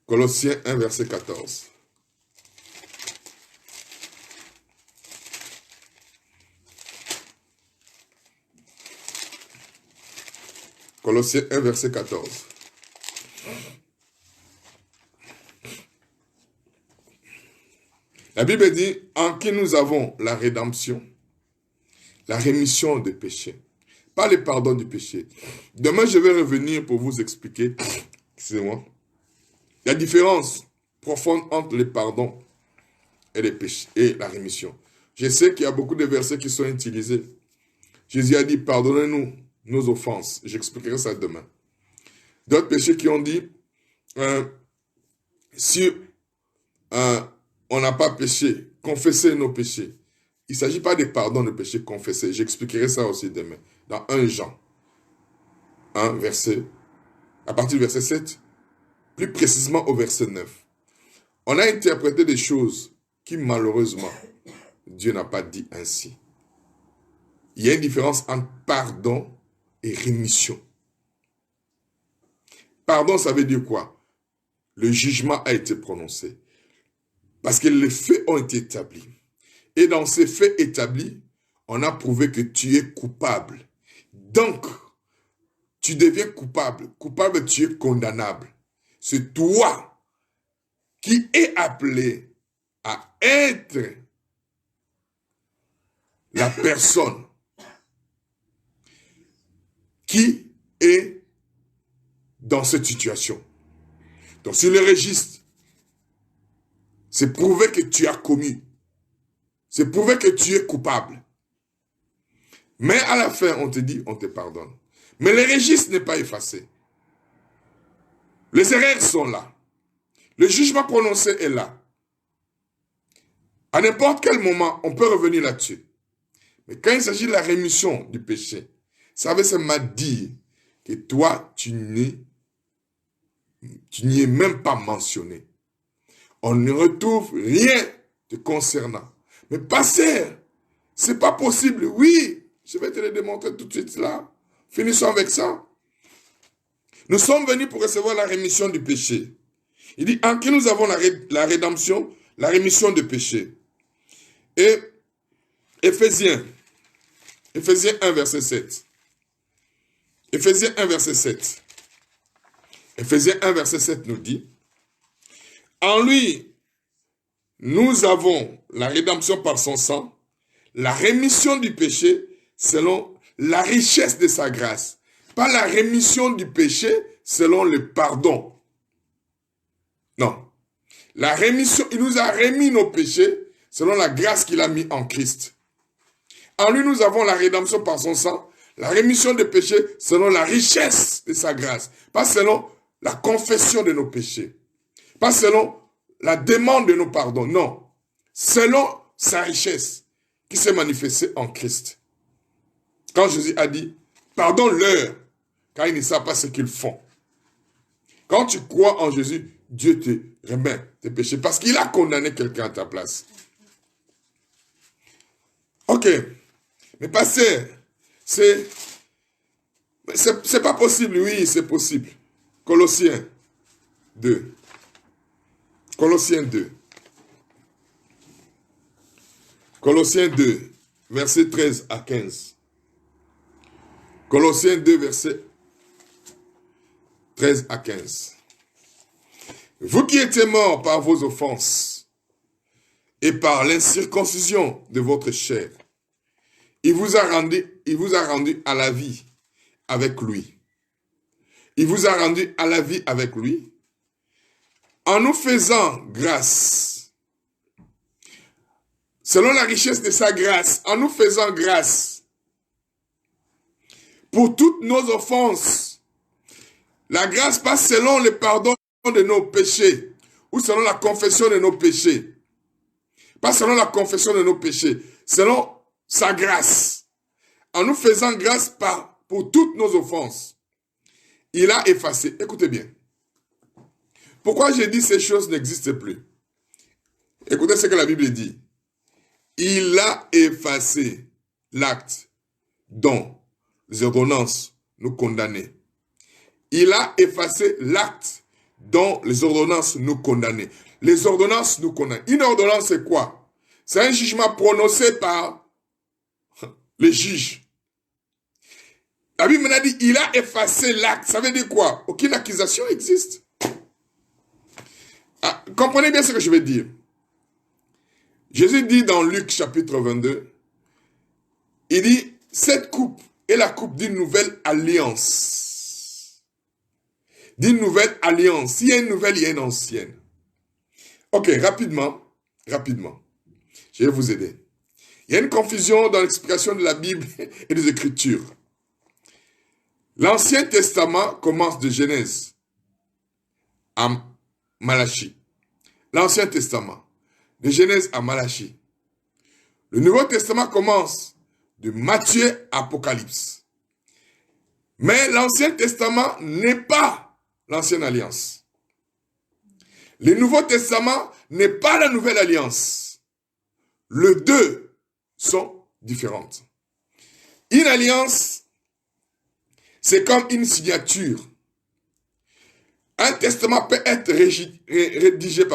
Colossiens 1, verset 14. Colossiens 1, verset 14. La Bible dit, en qui nous avons la rédemption, la rémission des péchés, pas le pardon du péché. Demain, je vais revenir pour vous expliquer, excusez-moi, la différence profonde entre le pardon et les péchés et la rémission. Je sais qu'il y a beaucoup de versets qui sont utilisés. Jésus a dit, pardonnez-nous nos offenses. J'expliquerai ça demain. D'autres péchés qui ont dit, si on n'a pas péché, confessez nos péchés. Il ne s'agit pas de pardon de péché confessé. J'expliquerai ça aussi demain. Dans 1 Jean 1, verset, à partir du verset 7, plus précisément au verset 9. On a interprété des choses qui, malheureusement, Dieu n'a pas dit ainsi. Il y a une différence entre pardon et rémission. Pardon, ça veut dire quoi? Le jugement a été prononcé. Parce que les faits ont été établis. Et dans ces faits établis, on a prouvé que tu es coupable. Donc, tu deviens coupable. Coupable, tu es condamnable. C'est toi qui es appelé à être la personne qui est dans cette situation. Donc, sur le registre, c'est prouvé que tu as commis. C'est prouvé que tu es coupable. Mais à la fin, on te dit, on te pardonne. Mais le registre n'est pas effacé. Les erreurs sont là. Le jugement prononcé est là. À n'importe quel moment, on peut revenir là-dessus. Mais quand il s'agit de la rémission du péché, ça veut seulement dire que toi, tu n'y es même pas mentionné. On ne retrouve rien te concernant. Mais pasteur, c'est pas possible. Oui, je vais te le démontrer tout de suite là. Finissons avec ça. Nous sommes venus pour recevoir la rémission du péché. Il dit, en qui nous avons la rédemption, la rémission du péché. Et Éphésiens 1, verset 7. Éphésiens 1, verset 7. Éphésiens 1, verset 7 nous dit, en lui, nous avons la rédemption par son sang, la rémission du péché selon la richesse de sa grâce. Pas la rémission du péché selon le pardon. Non. La rémission, il nous a remis nos péchés selon la grâce qu'il a mis en Christ. En lui, nous avons la rédemption par son sang, la rémission des péchés selon la richesse de sa grâce. Pas selon la confession de nos péchés. Pas selon la demande de nos pardons. Non. Selon sa richesse qui s'est manifestée en Christ. Quand Jésus a dit, pardonne-leur, car ils ne savent pas ce qu'ils font. Quand tu crois en Jésus, Dieu te remet tes péchés parce qu'il a condamné quelqu'un à ta place. Ok. Mais pasteur, c'est pas possible. Oui, c'est possible. Colossiens 2. Colossiens 2. Colossiens 2, versets 13 à 15. Colossiens 2, versets 13 à 15. Vous qui étiez morts par vos offenses et par l'incirconcision de votre chair, il vous a rendu à la vie avec lui. Il vous a rendu à la vie avec lui en nous faisant grâce. Selon la richesse de sa grâce, en nous faisant grâce pour toutes nos offenses. La grâce passe selon le pardon de nos péchés ou selon la confession de nos péchés. Pas selon la confession de nos péchés, selon sa grâce. En nous faisant grâce pour toutes nos offenses. Il a effacé. Écoutez bien. Pourquoi j'ai dit ces choses n'existent plus? Écoutez ce que la Bible dit. Il a effacé l'acte dont les ordonnances nous condamnaient. Il a effacé l'acte dont les ordonnances nous condamnaient. Les ordonnances nous condamnent. Une ordonnance, c'est quoi? C'est un jugement prononcé par les juges. La Bible m'a dit, il a effacé l'acte. Ça veut dire quoi? Aucune accusation existe. Ah, comprenez bien ce que je vais dire. Jésus dit dans Luc chapitre 22, il dit, cette coupe est la coupe d'une nouvelle alliance. D'une nouvelle alliance. S'il y a une nouvelle, il y a une ancienne. Ok, rapidement. Je vais vous aider. Il y a une confusion dans l'explication de la Bible et des Écritures. L'Ancien Testament commence de Genèse à Malachie. L'Ancien Testament, de Genèse à Malachie. Le Nouveau Testament commence de Matthieu à Apocalypse. Mais l'Ancien Testament n'est pas l'Ancienne Alliance. Le Nouveau Testament n'est pas la Nouvelle Alliance. Les deux sont différentes. Une alliance, c'est comme une signature. Un testament peut être rédigé,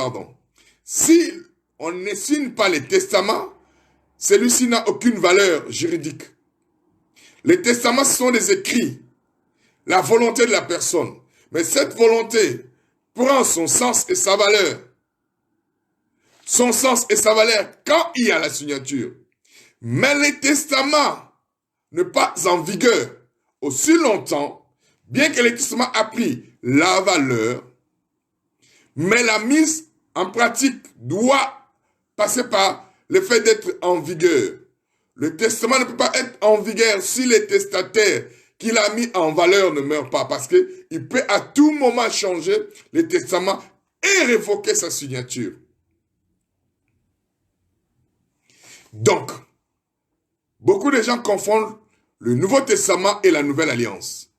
Si on ne signe pas les testaments, celui-ci n'a aucune valeur juridique. Les testaments sont des écrits, la volonté de la personne. Mais cette volonté prend son sens et sa valeur. Son sens et sa valeur quand il y a la signature. Mais les testaments ne pas en vigueur aussi longtemps, bien que les testaments aient pris la valeur, mais la mise en pratique doit passer par le fait d'être en vigueur. Le testament ne peut pas être en vigueur si les testataires qu'il a mis en valeur ne meurent pas, parce qu'il peut à tout moment changer le testament et révoquer sa signature. Donc, beaucoup de gens confondent le Nouveau Testament et la Nouvelle Alliance.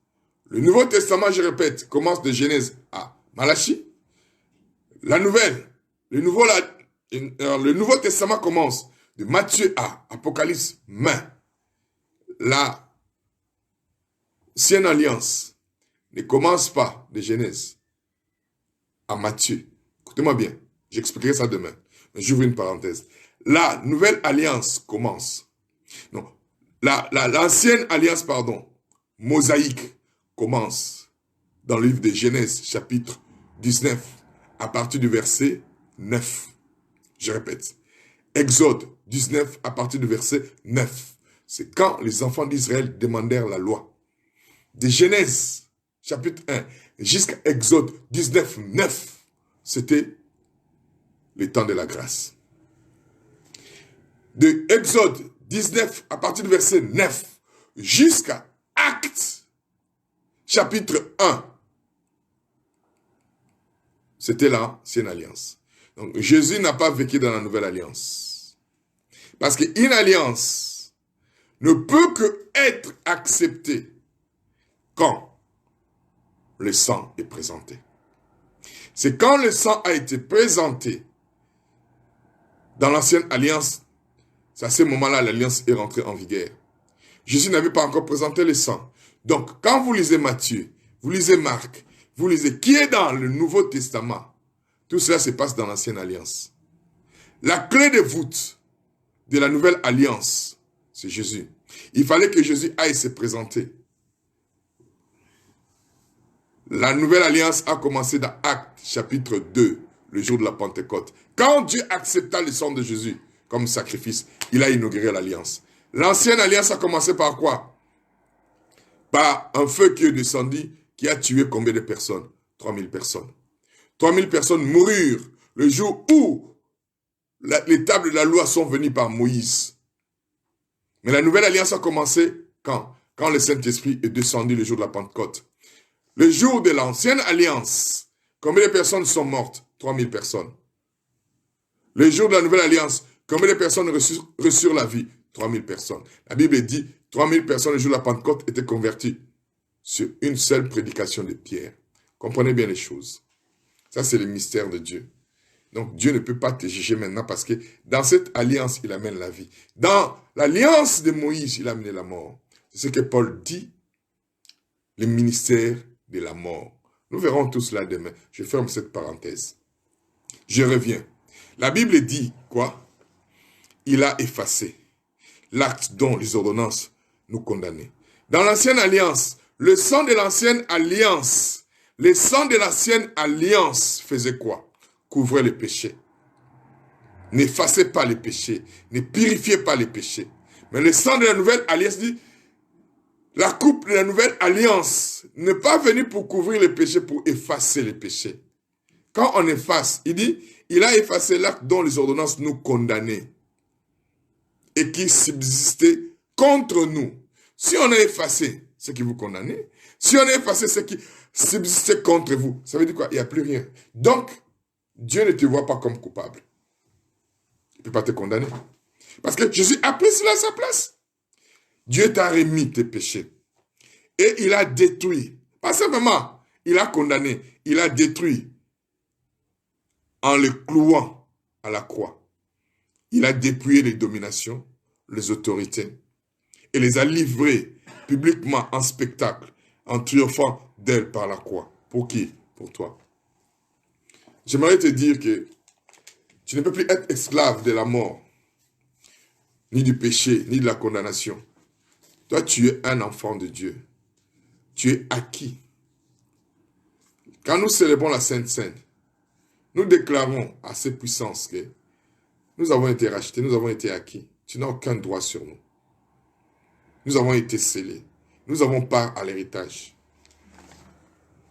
Le Nouveau Testament, je répète, commence de Genèse à Malachie. Le Nouveau Testament commence de Matthieu à Apocalypse, mais la Ancienne Alliance ne commence pas de Genèse à Matthieu. Écoutez-moi bien, j'expliquerai ça demain. Mais j'ouvre une parenthèse. La Nouvelle Alliance commence. Non, l'Ancienne Alliance, mosaïque, commence dans le livre de Genèse, chapitre 19, à partir du verset 9. Je répète. Exode 19, à partir du verset 9. C'est quand les enfants d'Israël demandèrent la loi. De Genèse, chapitre 1, jusqu'à Exode 19, 9. C'était le temps de la grâce. De Exode 19, à partir du verset 9, jusqu'à Actes, chapitre 1. C'était l'ancienne alliance. Donc, Jésus n'a pas vécu dans la nouvelle alliance. Parce qu'une alliance ne peut que être acceptée quand le sang est présenté. C'est quand le sang a été présenté dans l'ancienne alliance, c'est à ce moment-là l'alliance est rentrée en vigueur. Jésus n'avait pas encore présenté le sang. Donc, quand vous lisez Matthieu, vous lisez Marc, vous lisez qui est dans le Nouveau Testament, tout cela se passe dans l'ancienne alliance. La clé de voûte de la nouvelle alliance, c'est Jésus. Il fallait que Jésus aille se présenter. La nouvelle alliance a commencé dans Actes chapitre 2, le jour de la Pentecôte. Quand Dieu accepta le sang de Jésus comme sacrifice, il a inauguré l'alliance. L'ancienne alliance a commencé par quoi? Par un feu qui est descendu, qui a tué combien de personnes? 3000 personnes. 3000 personnes moururent le jour où les tables de la loi sont venues par Moïse. Mais la nouvelle alliance a commencé quand? Quand le Saint-Esprit est descendu le jour de la Pentecôte. Le jour de l'ancienne alliance, combien de personnes sont mortes? 3000 personnes. Le jour de la nouvelle alliance, combien de personnes reçurent la vie? 3000 personnes. La Bible dit 3000 personnes le jour de la Pentecôte étaient converties sur une seule prédication de Pierre. Comprenez bien les choses. Ça, c'est le mystère de Dieu. Donc, Dieu ne peut pas te juger maintenant parce que dans cette alliance, il amène la vie. Dans l'alliance de Moïse, il a amené la mort. C'est ce que Paul dit, le ministère de la mort. Nous verrons tout cela demain. Je ferme cette parenthèse. Je reviens. La Bible dit quoi? Il a effacé l'acte dont les ordonnances nous condamnaient. Dans l'ancienne alliance, le sang de l'ancienne alliance, le sang de l'ancienne alliance faisait quoi? Couvrait les péchés. N'effacez pas les péchés. Ne purifiez pas les péchés. Mais le sang de la nouvelle alliance dit, la coupe de la nouvelle alliance n'est pas venue pour couvrir les péchés, pour effacer les péchés. Quand on efface, il dit, il a effacé l'acte dont les ordonnances nous condamnaient et qui subsistait contre nous. Si on a effacé ce qui vous condamnait, si on a effacé ce qui subsistait contre vous, ça veut dire quoi? Il n'y a plus rien. Donc, Dieu ne te voit pas comme coupable. Il ne peut pas te condamner. Parce que Jésus a pris cela à sa place. Dieu t'a remis tes péchés. Et il a détruit. Pas simplement, il a condamné. Il a détruit en le clouant à la croix. Il a dépouillé les dominations, les autorités. Et les a livrées publiquement en spectacle, en triomphant d'elles par la croix. Pour qui? Pour toi. J'aimerais te dire que tu ne peux plus être esclave de la mort. ni du péché, ni de la condamnation. Toi, tu es un enfant de Dieu. Tu es acquis. Quand nous célébrons la Sainte Seine, nous déclarons à cette puissance que nous avons été rachetés, nous avons été acquis. Tu n'as aucun droit sur nous. Nous avons été scellés. Nous avons part à l'héritage.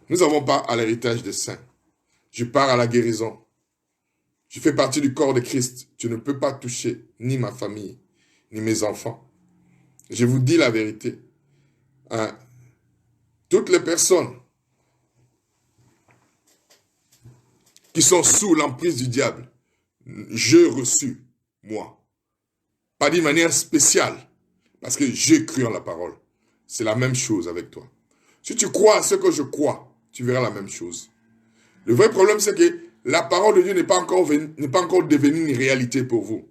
Nous avons part à l'héritage des saints. Je pars à la guérison. Je fais partie du corps de Christ. Tu ne peux pas toucher ni ma famille, ni mes enfants. Je vous dis la vérité. Hein? Toutes les personnes qui sont sous l'emprise du diable, j'ai reçu, moi. Pas d'une manière spéciale, parce que j'ai cru en la parole. C'est la même chose avec toi. Si tu crois à ce que je crois, tu verras la même chose. Le vrai problème, c'est que la parole de Dieu n'est pas encore devenue une réalité pour vous.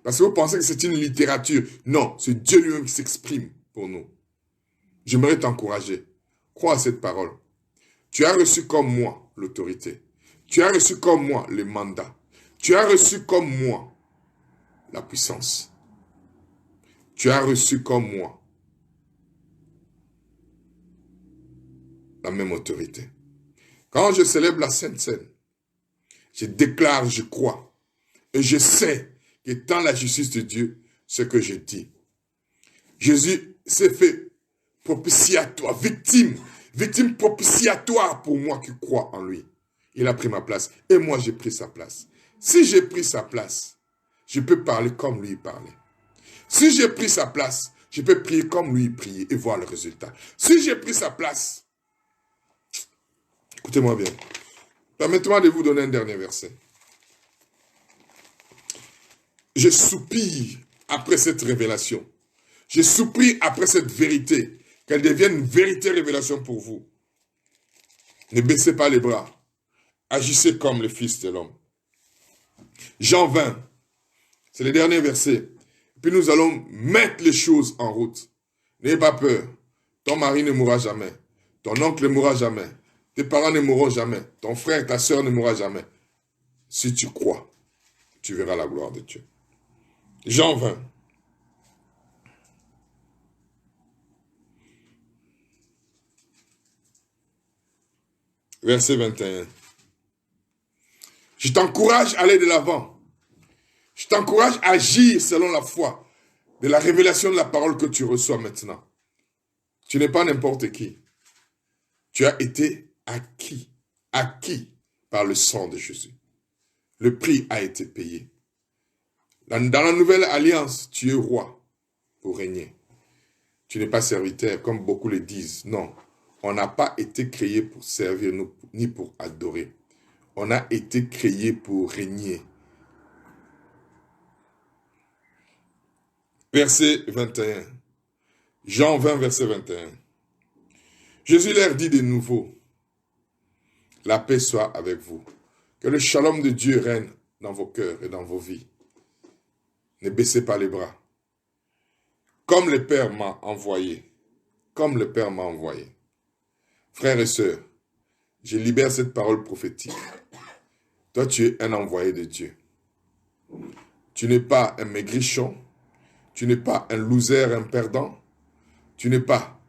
Parce que vous pensez que c'est une littérature. Non, c'est Dieu lui-même qui s'exprime pour nous. J'aimerais t'encourager. Crois à cette parole. Tu as reçu comme moi l'autorité. Tu as reçu comme moi le mandat. Tu as reçu comme moi la puissance. Tu as reçu comme moi la même autorité. Quand je célèbre la Sainte Seine, je déclare, je crois, et je sais qu'étant la justice de Dieu, ce que je dis. Jésus s'est fait propitiatoire, victime propitiatoire pour moi qui crois en lui. Il a pris ma place et moi j'ai pris sa place. Si j'ai pris sa place, je peux parler comme lui parlait. Si j'ai pris sa place, je peux prier comme lui prier et voir le résultat. Si j'ai pris sa place, écoutez-moi bien. Permettez-moi de vous donner un dernier verset. Je soupire après cette révélation. Je soupire après cette vérité. Qu'elle devienne une vérité révélation pour vous. Ne baissez pas les bras. Agissez comme le Fils de l'homme. Jean 20. C'est le dernier verset. Puis nous allons mettre les choses en route. N'ayez pas peur. Ton mari ne mourra jamais. Ton oncle ne mourra jamais. Tes parents ne mourront jamais. Ton frère, ta soeur ne mourra jamais. Si tu crois, tu verras la gloire de Dieu. Jean 20. Verset 21. Je t'encourage à aller de l'avant. Je t'encourage à agir selon la foi de la révélation de la parole que tu reçois maintenant. Tu n'es pas n'importe qui. Tu as été acquis par le sang de Jésus. Le prix a été payé. Dans la nouvelle alliance, tu es roi pour régner. Tu n'es pas serviteur, comme beaucoup le disent. Non, on n'a pas été créé pour servir, ni pour adorer. On a été créé pour régner. Verset 21. Jean 20, verset 21. Jésus leur dit de nouveau, la paix soit avec vous. Que le shalom de Dieu règne dans vos cœurs et dans vos vies. Ne baissez pas les bras. Comme le Père m'a envoyé. Comme le Père m'a envoyé. Frères et sœurs, je libère cette parole prophétique. Toi, tu es un envoyé de Dieu. Tu n'es pas un maigrichon. Tu n'es pas un loser, un perdant. Tu n'es pas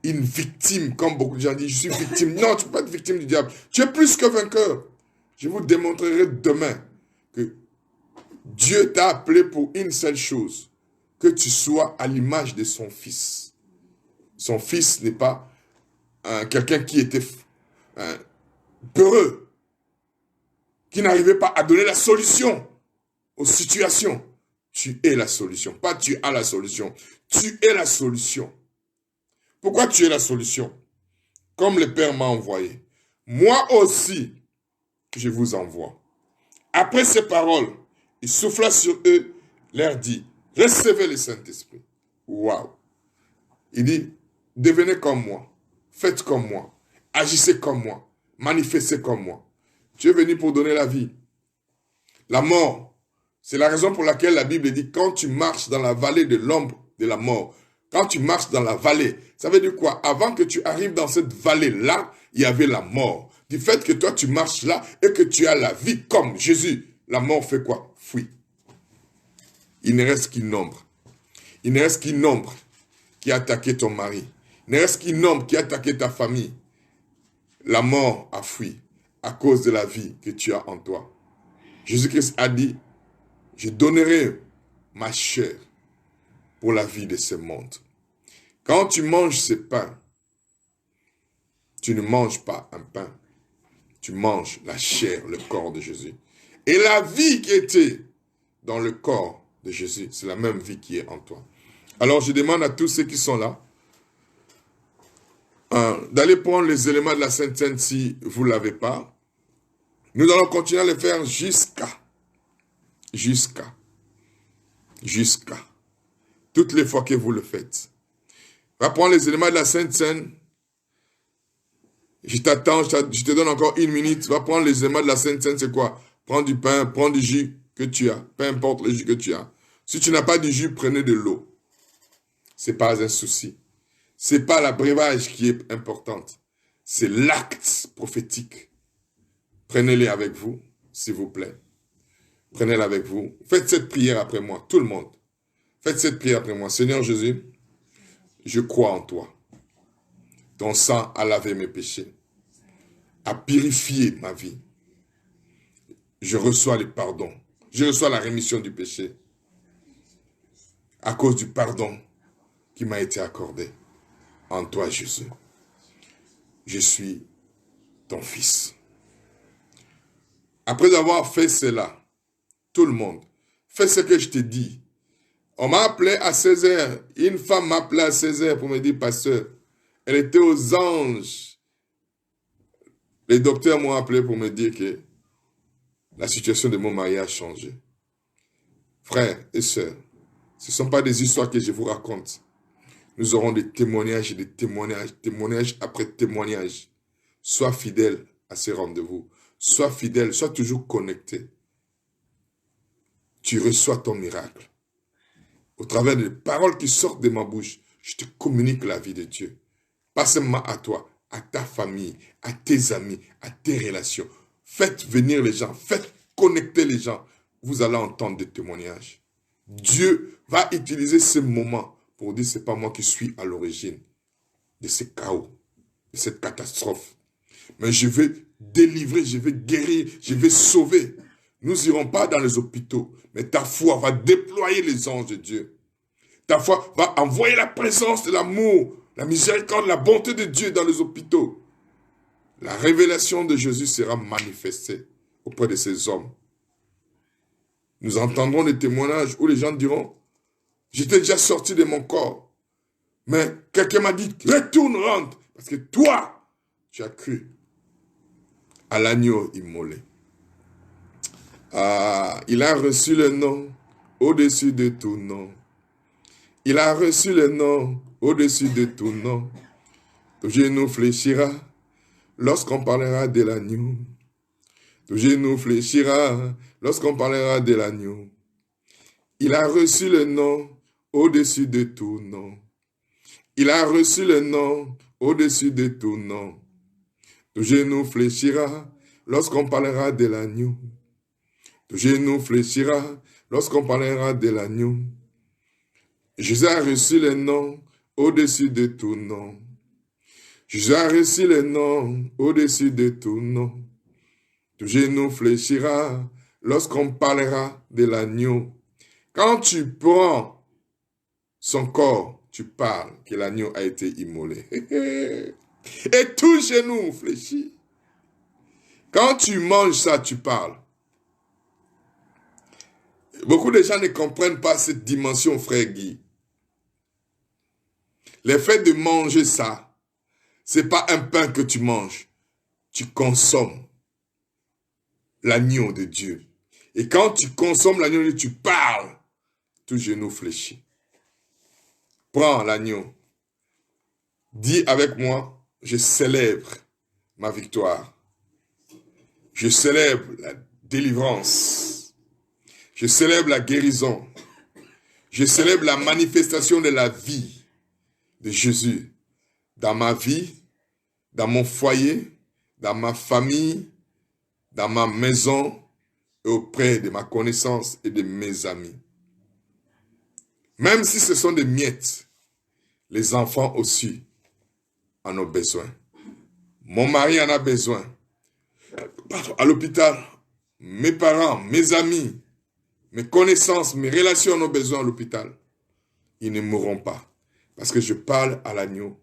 une victime, comme beaucoup de gens disent, je suis victime. Non, tu ne peux pas être victime du diable. Tu es plus que vainqueur. Je vous démontrerai demain que Dieu t'a appelé pour une seule chose, que tu sois à l'image de son Fils. Son Fils n'est pas quelqu'un qui était peureux, qui n'arrivait pas à donner la solution aux situations. Tu es la solution. Pas tu as la solution. Tu es la solution. Pourquoi tu es la solution? Comme le Père m'a envoyé. Moi aussi, je vous envoie. Après ces paroles, il souffla sur eux, leur dit, recevez le Saint-Esprit. Waouh! Il dit, devenez comme moi, faites comme moi, agissez comme moi, manifestez comme moi. Tu es venu pour donner la vie. La mort, c'est la raison pour laquelle la Bible dit, quand tu marches dans la vallée de l'ombre de la mort, quand tu marches dans la vallée, ça veut dire quoi? Avant que tu arrives dans cette vallée-là, il y avait la mort. Du fait que toi, tu marches là et que tu as la vie comme Jésus, la mort fait quoi? Fuit. Il ne reste qu'un nombre. Il ne reste qu'un nombre qui a attaqué ton mari. Il ne reste qu'un homme qui a attaqué ta famille. La mort a fui à cause de la vie que tu as en toi. Jésus-Christ a dit, je donnerai ma chair pour la vie de ce monde. Quand tu manges ce pain, tu ne manges pas un pain. Tu manges la chair, le corps de Jésus. Et la vie qui était dans le corps de Jésus, c'est la même vie qui est en toi. Alors je demande à tous ceux qui sont là, d'aller prendre les éléments de la Sainte Seine si vous ne l'avez pas. Nous allons continuer à le faire jusqu'à. Toutes les fois que vous le faites. Va prendre les éléments de la Sainte Seine. Je t'attends, je te donne encore 1 minute. Va prendre les éléments de la Sainte Seine, c'est quoi? Prends du pain, prends du jus que tu as. Peu importe le jus que tu as. Si tu n'as pas de jus, prenez de l'eau. Ce n'est pas un souci. Ce n'est pas la breuvage qui est importante. C'est l'acte prophétique. Prenez-les avec vous, s'il vous plaît. Prenez-les avec vous. Faites cette prière après moi, tout le monde. Faites cette prière après moi. Seigneur Jésus, je crois en toi. Ton sang a lavé mes péchés, a purifié ma vie. Je reçois le pardon. Je reçois la rémission du péché à cause du pardon qui m'a été accordé en toi, Jésus. Je suis ton fils. Après avoir fait cela, tout le monde, fais ce que je te dis. On m'a appelé à 16h. Une femme m'a appelé à 16h pour me dire, pasteur, elle était aux anges. Les docteurs m'ont appelé pour me dire que la situation de mon mari a changé. Frères et sœurs, ce ne sont pas des histoires que je vous raconte. Nous aurons des témoignages et des témoignages, témoignage après témoignage. Sois fidèle à ces rendez-vous. Sois fidèle, sois toujours connecté. Tu reçois ton miracle. Au travers des paroles qui sortent de ma bouche, je te communique la vie de Dieu. Pas seulement à toi, à ta famille, à tes amis, à tes relations. Faites venir les gens, faites connecter les gens. Vous allez entendre des témoignages. Dieu va utiliser ce moment pour dire, c'est pas moi qui suis à l'origine de ce chaos, de cette catastrophe. Mais je vais délivrer, je vais guérir, je vais sauver. Nous n'irons pas dans les hôpitaux, mais ta foi va déployer les anges de Dieu. Ta foi va envoyer la présence de l'amour, la miséricorde, la bonté de Dieu dans les hôpitaux. La révélation de Jésus sera manifestée auprès de ces hommes. Nous entendrons des témoignages où les gens diront, j'étais déjà sorti de mon corps, mais quelqu'un m'a dit, retourne, rentre, parce que toi, tu as cru à l'agneau immolé. Ah, il a reçu le nom au-dessus de tout nom. Il a reçu le nom au-dessus de tout nom. Tout genou fléchira lorsqu'on parlera de l'agneau. Tout genou fléchira lorsqu'on parlera de l'agneau. Il a reçu le nom au-dessus de tout nom. Il a reçu le nom au-dessus de tout nom. Tout genou fléchira lorsqu'on parlera de l'agneau. Tout genou fléchira lorsqu'on parlera de l'agneau. Jésus a reçu le nom au-dessus de tout nom. Jésus a reçu le nom au-dessus de tout nom. Tout genou fléchira lorsqu'on parlera de l'agneau. Quand tu prends son corps, tu parles que l'agneau a été immolé. Et tout genou fléchit. Quand tu manges ça, tu parles. Beaucoup de gens ne comprennent pas cette dimension, frère Guy. Le fait de manger ça, c'est pas un pain que tu manges. Tu consommes l'agneau de Dieu. Et quand tu consommes l'agneau de Dieu, tu parles. Tout genou fléchit. Prends l'agneau. Dis avec moi, je célèbre ma victoire. Je célèbre la délivrance. Je célèbre la guérison. Je célèbre la manifestation de la vie de Jésus dans ma vie, dans mon foyer, dans ma famille, dans ma maison et auprès de ma connaissance et de mes amis. Même si ce sont des miettes, les enfants aussi en ont besoin. Mon mari en a besoin. À l'hôpital, mes parents, mes amis, mes connaissances, mes relations en ont besoin à l'hôpital. Ils ne mourront pas. Parce que je parle à l'agneau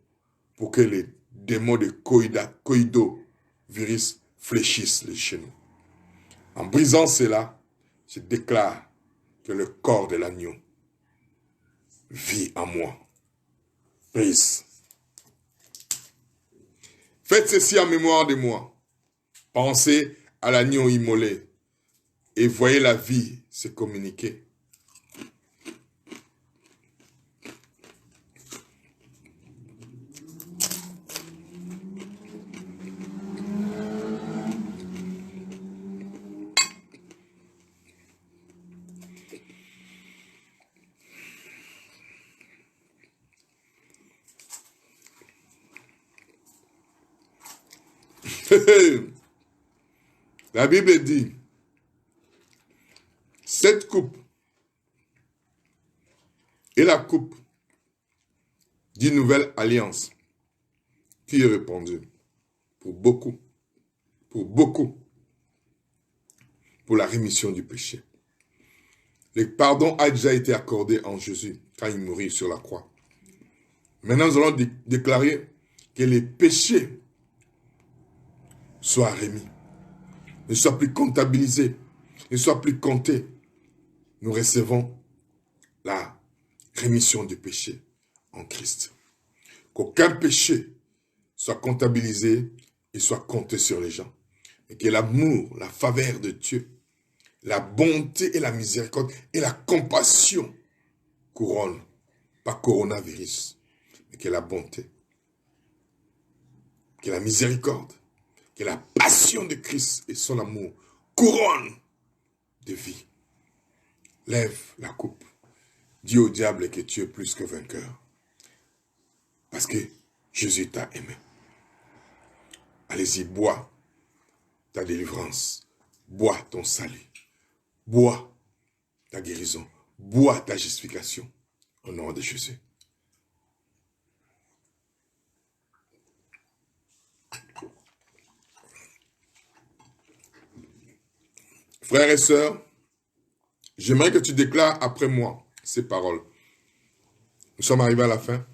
pour que les démons de coïdo virus fléchissent chez nous. En brisant cela, je déclare que le corps de l'agneau vit en moi. Brise. Faites ceci en mémoire de moi. Pensez à l'agneau immolé et voyez la vie se communiquer. La Bible dit, cette coupe est la coupe d'une nouvelle alliance qui est répandue pour beaucoup, pour la rémission du péché. Le pardon a déjà été accordé en Jésus quand il mourit sur la croix. Maintenant, nous allons déclarer que les péchés soient remis, ne soient plus comptabilisés, ne soient plus comptés. Nous recevons la rémission du péché en Christ. Qu'aucun péché soit comptabilisé et soit compté sur les gens. Et que l'amour, la faveur de Dieu, la bonté et la miséricorde et la compassion couronnent, pas coronavirus, mais que la bonté, que la miséricorde, que la passion de Christ et son amour couronnent de vie. Lève la coupe. Dis au diable que tu es plus que vainqueur. Parce que Jésus t'a aimé. Allez-y, bois ta délivrance. Bois ton salut. Bois ta guérison. Bois ta justification. Au nom de Jésus. Frères et sœurs, j'aimerais que tu déclares après moi ces paroles. Nous sommes arrivés à la fin.